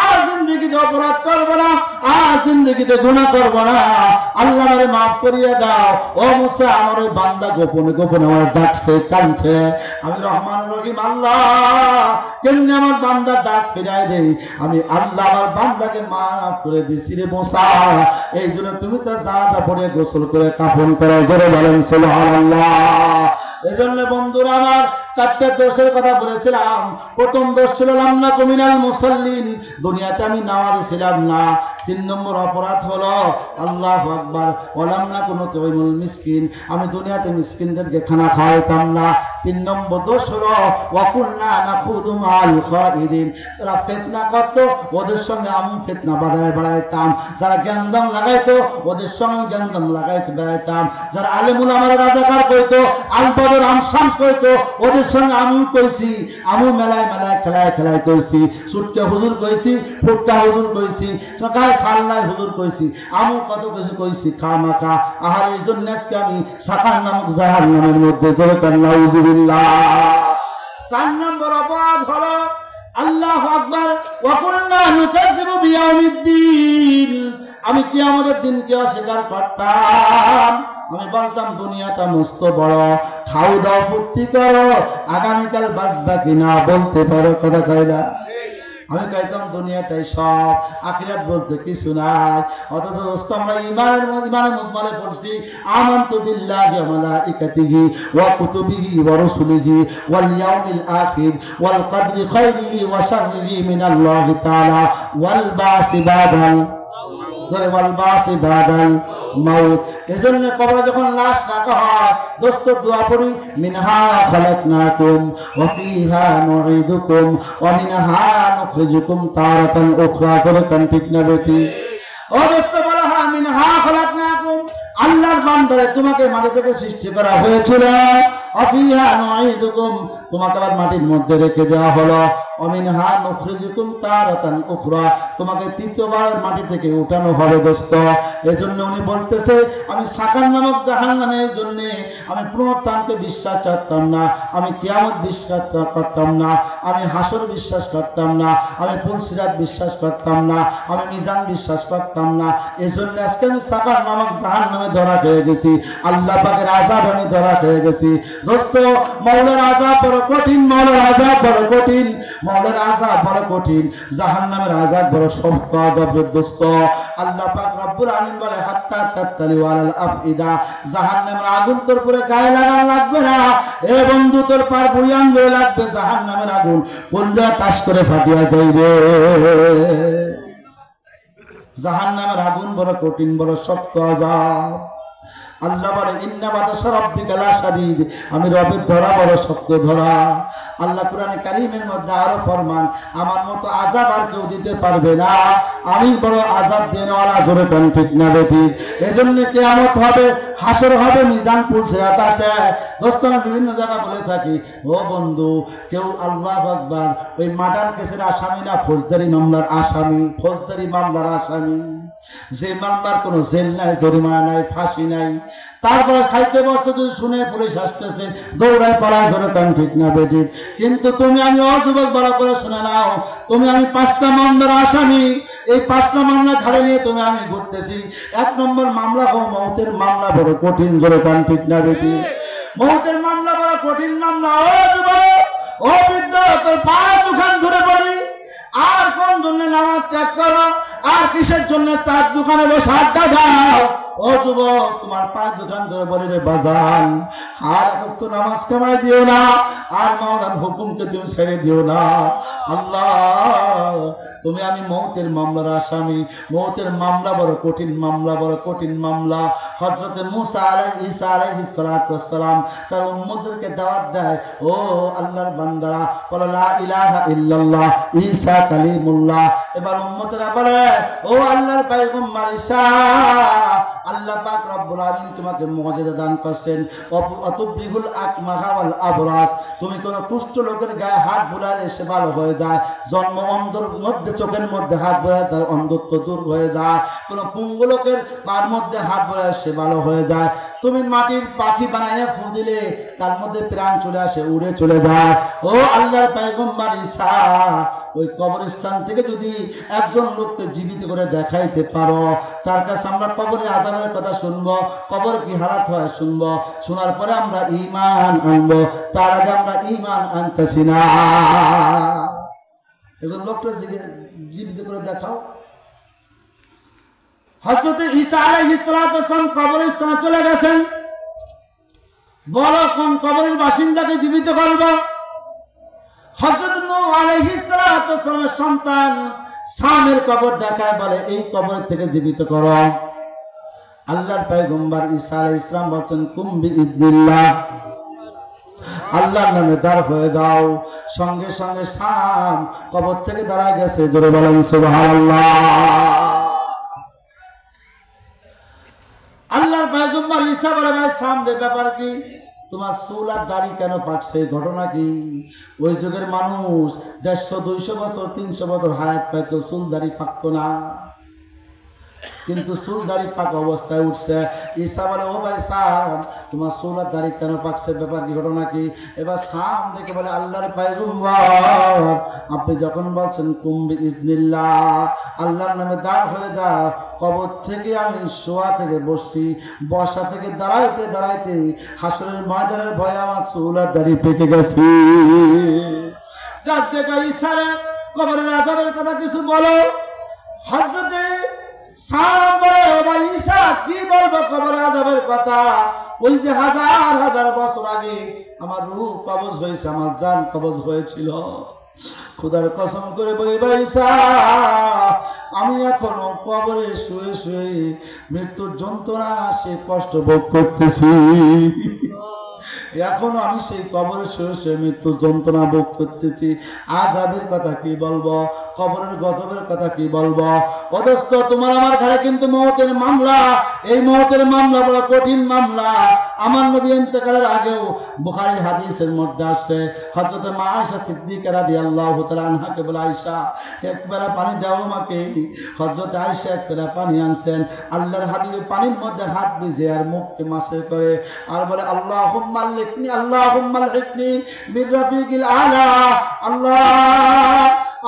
Speaker 1: আর জিন্দেগিতে অপরাধ করবো না, আর জিন্দেগিতে গুনাহ করবো না। আল্লাহ আমারে মাফ করিয়ে দাও। ও মুসা, আমার ওই বান্দা গোপনে গোপনে আমার ডাকছে, কাঁদছে, আমি রহমানুর রহিম আল্লাহ কেমনে আমার বান্দার ডাক ফিরাই দেই? আমি আল্লাহ আমার বান্দাকে মাফ করে দিছি রে মুসা। এই জন্য তুমি তো জানাজা পড়ে গোসল করে কাফন করো। জোরে বলেন সুবহানাল্লাহ। এই জন্য বন্ধুরা আমার 4টে দোষের কথা বলেছিলাম। প্রথম দোষ ছিল লামনা কুমিনাল মুসাল্লিন, দুনিয়াতে আমি নামাজি ছিলাম না। 3 নম্বর অপরাধ হলো আল্লাহু আকবার ওয়ালামনা কোনো তুইমুল মিসকিন, আমি দুনিয়াতে মিসকিনদেরকে খানা খাওয়াইতাম না। 3 নম্বর দোষ হলো ওয়াকুলনা নাখুদু মাল খাইদিন, যারা ফিতনা করতো ওদের সঙ্গে আমি ফিতনা বাড়াইতাম, যারা গ্যাঞ্জাম লাগাইতো ওদের সঙ্গে গ্যাঞ্জাম লাগাইতে বেড়াইতাম, যারা আলেমুল আমার রাজাকার কইতো, আলবদর আমশামস কইতো ওদের সঙ্গে আমিও কইছি, আমিও মেলায় মেলায় খেলায় খেলায় কইছি, সুটকে হুজুর কইছি, ফুটকা হুজুর কইছি, সকাল সাল্লাই হুজুর কইছি, আমিও কত কিছু কইছি খামাখা। আর এই জন্য আজকে আমি সাকার নামক জাহান্নামের মধ্যে জোরে নাউজুবিল্লাহ। 4 নম্বর অপরাধ হলো আল্লাহু আকবার ওয়া কুল্লা নুকাজ্জিবু বিয়াউমিদ্দিন, আমি কিয়ামতের দিনকে অস্বীকার করতাম। আমি বলতাম দুনিয়াটা মস্ত বড়, খাও দাও ফুর্তি করো, আগামীকাল বাঁচবা কিনা বলতে পারো, কথা কইলা। আমি কইতাম দুনিয়াটাই সব, আখিরাত বলতে কিছু নাই। অথচ আমরা ইমানে মুজমালে পড়ছি আমানতু বিল্লাহি ওয়া মালাইকাতিহি ওয়া কুতুবিহি ওয়া রুসুলিহি ওয়াল ইয়াউমিল আখির ওয়াল কদরি খাইরিহি ওয়া শাররিহি মিনাল্লাহি তাআলা ওয়াল বাসি বাদাল এজন্য কবরে যখন লাশ রাখা হয় দোস্ত দোয়া পড়ি মিনহা খালাকনাকুম ওয়া ফিহা নুঈদুকুম ওয়া মিনহা নুখরিজুকুম তারাতান উখরা। সরকান ঠিক না বেটি? ও দোস্ত বলা হয় মিনহা খালাকনাকুম, আল্লাহর বান্দারে তোমাকে মাটি থেকে সৃষ্টি করা হয়েছিল, আফিহা নুঈদুকুম তোমাকে আবার মাটির মধ্যে রেখে দেওয়া হলো, অমিনহা নুখরিজুকুম তারাতান উখরা তোমাকে তৃতীয়বার মাটি থেকে উঠানো হবে দোস্ত। এজন্য উনি বলতেছে আমি সাকার নামক জাহান্নামের জন্য আমি পুনরুত্থানকে বিশ্বাস করতাম না, আমি কিয়ামত বিশ্বাস করতাম না, আমি হাসর বিশ্বাস করতাম না, আমি পুলসিরাত বিশ্বাস করতাম না, আমি মিজান বিশ্বাস করতাম না। এজন্য আজকে আমি সাকার নামক জাহান্নামে ধরা খেয়ে গেছি, আল্লাহ পাকের আযাব আমি ধরা খেয়ে গেছি দোস্ত। মাওলার আযাব বড় কঠিন, মাওলার আযাব বড় কঠিন, মাওলার আযাব বড় কঠিন, জাহান্নামের আযাব বড় শক্ত আযাব রে দোস্ত। আল্লাহ পাক রব্বুল আমিন বলে হাত্তা তাতালি ওয়ালাল আফইদা, জাহান্নামের আগুন তোর পুরো গায়ে লাগানো লাগবে না এ বন্ধু, তোর পার বুড়িয়ান হয়ে লাগবে জাহান্নামের আগুন, কলজা টাস করে ফাটিয়া যাইবে। জাহান্নামের আগুন বড় কঠিন, বড় শক্ত আযাব। আল্লাহ বলে ইন্না বাতাসা রাব্বিকা লাশাদীদ, আমি রবের ধরা বড় শক্ত ধরা। আল্লাহ কোরআনে কারীমের মধ্যে আরো ফরমান আমার মতো আযাব আর কেউ দিতে পারবে না, আমি বড় আযাব দেনওয়ালা। জোরে কোন ঠিক না বেটি? এজন্য কিয়ামত হবে, হাসর হবে, মিজান পুলসিরাত আছে দোস্ত। আমি বিভিন্ন জায়গা বলে থাকি ও বন্ধু, কেউ আল্লাহু আকবার ওই মার্ডার কেসের আসামি না ফৌজদারি মামলার আসামি, ফৌজদারি মামলার আসামি। যে মামলার কোনো জেল নাই, জরিমানা নাই, ফাঁসি নাই, তারপর খাইতে বসতে যদি শুনে পুলিশ আসতেছে দৌড়ায় পালায়, জোরে কান ঠিক না বেঠিক? কিন্তু তুমি আমি অযুবক বড় করে শুনে নাও, তুমি আমি 5টা মামলার আসামি, এই 5টা মামলা ঘাড়ে নিয়ে তুমি আমি ঘুরতেছি। 1 নম্বর মামলা হো মৌতের মামলা, বড় কঠিন, জোরে কান ঠিক না বেঠিক? মৌতের মামলা বড় কঠিন মামলা। ও যুবক, ও বৃদ্ধ, তোর পা দুখান ধরে পড়ি, আর কোন জন্য নামাজ ত্যাগ করো, আর কিসের জন্য 4 দোকানে বসে আড্ডা দাও? ও যুবক, তোমার 5 দোকান ধরে বলি রে বাজান, আর তো নামাজ কামাই দিও না, আর মাওলার হুকুমকে তুমি ছেড়ে দিও না। আল্লাহ, তুমি আমি মৌতের মামলার আসামি। মৌতের মামলা বড় কঠিন মামলা, বড় কঠিন মামলা। হযরতে মুসা আলাইহিস সালাতু ওয়াস সালাম তার উম্মতদেরকে দাওয়াত দেয়, ও আল্লাহর বান্দারা, বলো লা ইলাহা ইল্লাল্লাহ, ঈসা কালিমুল্লাহ। এবার উম্মতেরা বলে, ও আল্লাহর পয়গম্বর ঈসা, আল্লাহ পাক রব্বুল আলামিন তোমাকে মুজিজা দান করেছেন, অতুবরিহুল আকমাহা ওয়াল আবরাস, তুমি কোন কুষ্ঠ লোকের গায়ে হাত বুলালে সে ভালো হয়ে যায়, জন্ম অন্ধর মধ্যে চোখের মধ্যে হাত বুলালে তার অন্ধত্ব দূর হয়ে যায়, কোন পুঙ্গু লোকের পার মধ্যে হাত বুলালে সে ভালো হয়ে যায়, তুমি মাটির পাখি বানাইয়া ফু দিলে তার মধ্যে প্রাণ চলে আসে, উড়ে চলে যায়। ও আল্লাহর পয়গম্বর ঈসা, ওই কবরস্থান থেকে যদি একজন লোককে জীবিত করে দেখাইতে পারো, তার কাছে আমরা কবরের আযাবের কথা শুনবো, কবর কি হালাত হয় শুনবো, শোনার পরে আমরা ঈমান আনবো, তার আগে আমরা ঈমান আনতেছি না। একজন লোকটা জীবিত করে দেখাও। হযরত ঈসা আলাইহিস সালাম কবরস্থানে চলে গেছেন, বড় কোন কবরের বাসিন্দাকে জীবিত করবো? হযরত নূহ আলাইহিস সালামের সন্তান সামের কবর দেখায়, বলে এই কবর থেকে জীবিত করো। আল্লাহর পয়গম্বর ঈসা আলাইহিস সালাম বলেন, কুম বিইذনিল্লাহ, আল্লাহর নামে দাঁড় হয়ে যাও। সঙ্গে সঙ্গে সাম কবর থেকে দাঁড়ায় গেছে, জোরে বলেন সুবহানাল্লাহ। আল্লাহর পয়গম্বর ঈসা বলে, ভাই সামনের ব্যাপার কি? তোমার চুল আর দাড়ি কেন পাকছে, ঘটনা কি? ওই যুগের মানুষ 150-200 বছর 300 বছর হায়াত পাইতো, চুল দাড়ি পাকতো না, কিন্তু চুল দাড়ি পাক অবস্থায় উঠছে। ঈসা বলে, ও ভাই সাম, তোমার চুল আর দাড়ি কেন পাকছে, ব্যাপার কি, ঘটনা কি? এবার সাম দেখে বলে, আল্লাহর পয়গম্বর, আপনি যখন বলছেন কুম বিইذনিল্লাহ, আল্লাহর নামে দাঁড় হয়ে দাও, কবর থেকে আমি শোয়া থেকে বসছি, বসা থেকে দাঁড়াইতে দাঁড়াইতে হাসরের ময়দানের ভয়ে আমার চুল আর দাড়ি পেকে গেছে। ডাক দেখা, ঈসারে কবরের আযাবের কথা কিছু বলো। হযরতে সাম বলে, ও ভাই ঈসা, কি বলবো কবরের আযাবের কথা? ওই যে হাজার হাজার বছর আগে আমার রূহ কবজ হয়েছে, আমার জান কবজ হয়েছিল। খোদার কসম করে বলি ভাই ঈসা, আমি এখনো কবরে শুয়ে শুয়ে মৃত্যুর যন্ত্রণা, সে কষ্ট ভোগ করতেছি। এখনো আমি সেই কবরে শুয়ে শুয়ে মৃত্যু যন্ত্রণা ভোগ করতেছি। আযাবের কথা কি বলবো, কবরের গজবের কথা কি বলবো? অদস্ত তোমার আমার ঘরে কিন্তু মওতের মামলা। এই মওতের মামলা বড় কঠিন মামলা। আমার নবী ইন্তেকালের আগেও বুখারীর হাদিসের মধ্যে আসছে, হযরত মা আয়েশা সিদ্দিকা রাদিয়াল্লাহু তাআলা আনহাকে বলে, আয়েশা এক পেলা পানি দাও আমাকে। হযরত আয়েশা এক পেলা পানি আনছেন, আল্লাহর হাবিব পানির মধ্যে হাত ভিজে আর মুখকে মাসে করে আর বলে, আল্লাহুম্মা আল্লিকনি, আল্লাহুম্মা আলহিকনি বির রাফিকিল আলা। আল্লাহ,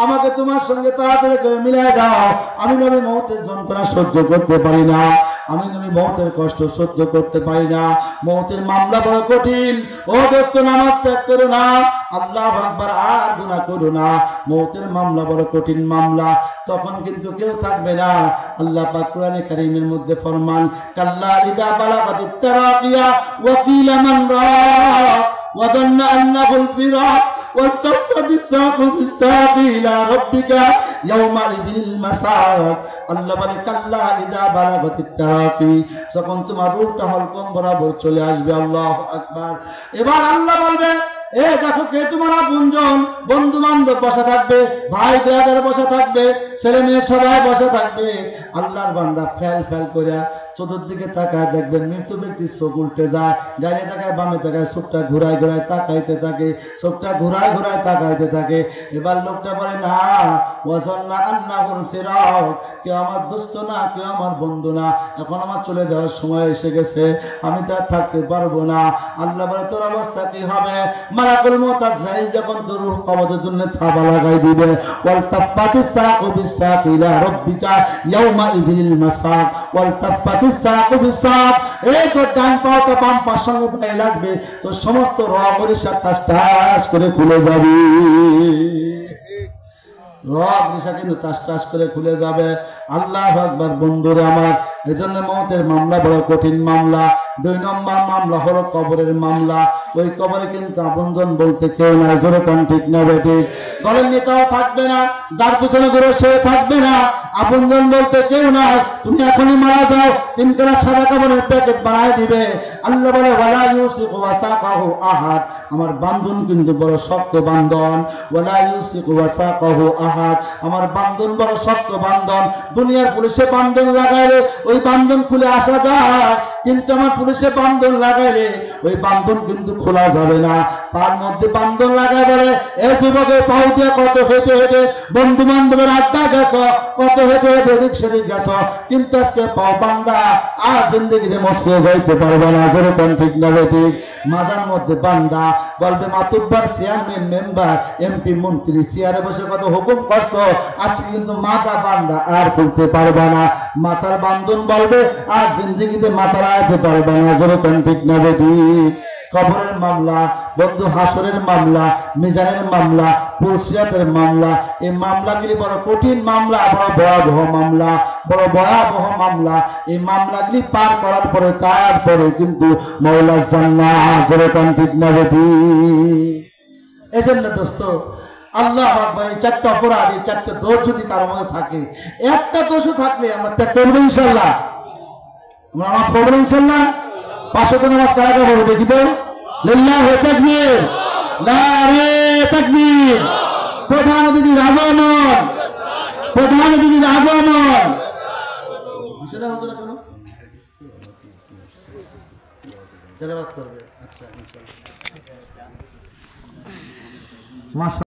Speaker 1: আমাকে তোমার সঙ্গে তাড়াতাড়ি করে মিলাই দাও। আমি নবী মওতের যন্ত্রণা সহ্য করতে পারি না, আমি নবী মওতের কষ্ট সহ্য করতে পারি না। মওতের মামলা বড় কঠিন। ও দোস্ত, নামাজ ত্যাগ করো না, আল্লাহু আকবার, আর গুনাহ করো না। মওতের মামলা বড় কঠিন মামলা। তখন কিন্তু কেউ থাকবে না। আল্লাহ পাক কোরআনে কারীমের মধ্যে ফরমান, কাল্লা ইদা বালাগাতিত তারাকিয়া ওয়া কিলা মান রাক ওয়া যান্না আন্নাহুল ফিরাক والتفت الساق بالساق إلى ربك يومئذ المساق। আল্লাহ বলে, কাল্লা ইদা বালাগাতিত তারাকি, যখন তোমার রূহটা হলকম বরাবর চলে আসবে। আল্লাহু আকবার। এবার আল্লাহ বলবে, এ দেখো কে তোমার আপনজন, বন্ধু বান্ধব বসা থাকবে, ভাই ব্রাদার বসা থাকবে, ছেলে মেয়ে সবাই বসা থাকবে। আল্লাহর বান্দা ফেল ফেল করে চতুর্দিকে তাকায় দেখবেন মৃত্যু ব্যক্তির চোখ উল্টে যায়, ডাইনে তাকায় বামে তাকায়, চোখটা ঘুরায় ঘুরায় তাকাইতে থাকে, চোখটা ঘুরায় ঘুরায় তাকাইতে থাকে। এবার লোকটা বলে না ওয়াজান্না আন্নাহুল ফিরাক, কেউ আমার দোস্ত না, কেউ আমার বন্ধু না, এখন আমার চলে যাওয়ার সময় এসে গেছে, আমি তো আর থাকতে পারবো না। আল্লাহ বলে তোর অবস্থা কি হবে? মালাকুল মউত আজরাইল যখন তোর রূহ কবজের জন্য থাবা লাগাই দিবে, ওয়াল তাফাতিস সাকু বিসাক ইলা রাব্বিকা ইয়াউমা ইদিল মাসাক, ওয়াল তাফাতিস সাকু বিসাক, এই তোর ডান পাটা বাম পার সঙ্গে পায়ে লাগবে, তোর সমস্ত রগরিসা টাস করে খুলে যাবে, রগ রিসা কিন্তু টাস করে খুলে যাবে। আল্লাহু আকবার। বন্ধুরা আমার, এজন্য মওতের মামলা বড় কঠিন মামলা। 2 নম্বর মামলা হলো কবরের মামলা। ওই কবরে কিন্তু আপনজন বলতে কেউ নাই, জোরে কোন ঠিক না বেটি? দলের নেতাও থাকবে না, যার পিছনে ঘুরে সে থাকবে না, আপনজন বলতে কেউ নাই। তুমি এখনই মারা যাও, 3 কালা সাদা কাপড়ের প্যাকেট বানায় দিবে। আল্লাহ বলে ওয়ালা ইউসিকু ওয়াসাকাহু আহাদ, আমার বান্ধন কিন্তু বড় শক্ত বান্ধন। ওয়ালা ইউসিকু ওয়াসাকাহু আহাদ, আমার বান্ধন বড় শক্ত বান্ধন। দুনিয়ার পুলিশে বান্ধন লাগাইলে ওই বান্ধন খুলে আসা যায়, কিন্তু আমার পুলিশে বান্ধন লাগাইলে ওই বান্ধন কিন্তু খোলা যাবে না। তার মধ্যে বান্ধন লাগাই বলে এ যুবকে পাও দিয়ে কত হেঁটে হেঁটে বন্ধু বান্ধবের আড্ডা গেছ, কত হেঁটে হেঁটে এদিক সেদিক গেছ, কিন্তু আজকে পাও বান্দা আর জিন্দগিতে মসজিদে যাইতে পারবে না, যেরকম ঠিক না ঠিক? মাজার মধ্যে বান্দা বলবে মাতুব্বার চেয়ারম্যান মেম্বার এমপি মন্ত্রী চেয়ারে বসে কত হুকুম করছো, আজকে কিন্তু মাথা বান্দা আর খুলতে পারবে না। মাথার বান্ধন বলবে আর জিন্দগিতে মাথা রাখতে পারবে না, যেরকম ঠিক না ঠিক? কবরের মামলা বন্ধু, হাসরের মামলা, মিজানের মামলা, পুরসিরাতের মামলা, এই মামলাগুলি বড় কঠিন মামলা, বড় ভয়াবহ মামলা, বড় ভয়াবহ মামলা। এই মামলাগুলি পার করার পরে তারপরে কিন্তু মাওলার জান্নাত, যেরকম ঠিক না বেটি? এই জন্য দোস্ত আল্লাহ আকবার, এই 4টা অপরাধ, এই 4টা দোষ যদি কারো মধ্যে থাকে, একটা দোষও থাকলে আমরা ত্যাগ করবো ইনশাল্লাহ। আমরা নামাজ পড়বো ইনশাল্লাহ। 5 ওয়াক্ত নামাজ কারা কারা পড়বো দেখি তো? লিল্লাহি তাকবীর, নারে তাকবীর। প্রধান অতিথির আগমন, প্রধান অতিথির আগমন। সেটা হচ্ছে না কেন? তেলাওয়াত করবে। আচ্ছা ইনশাআল্লাহ।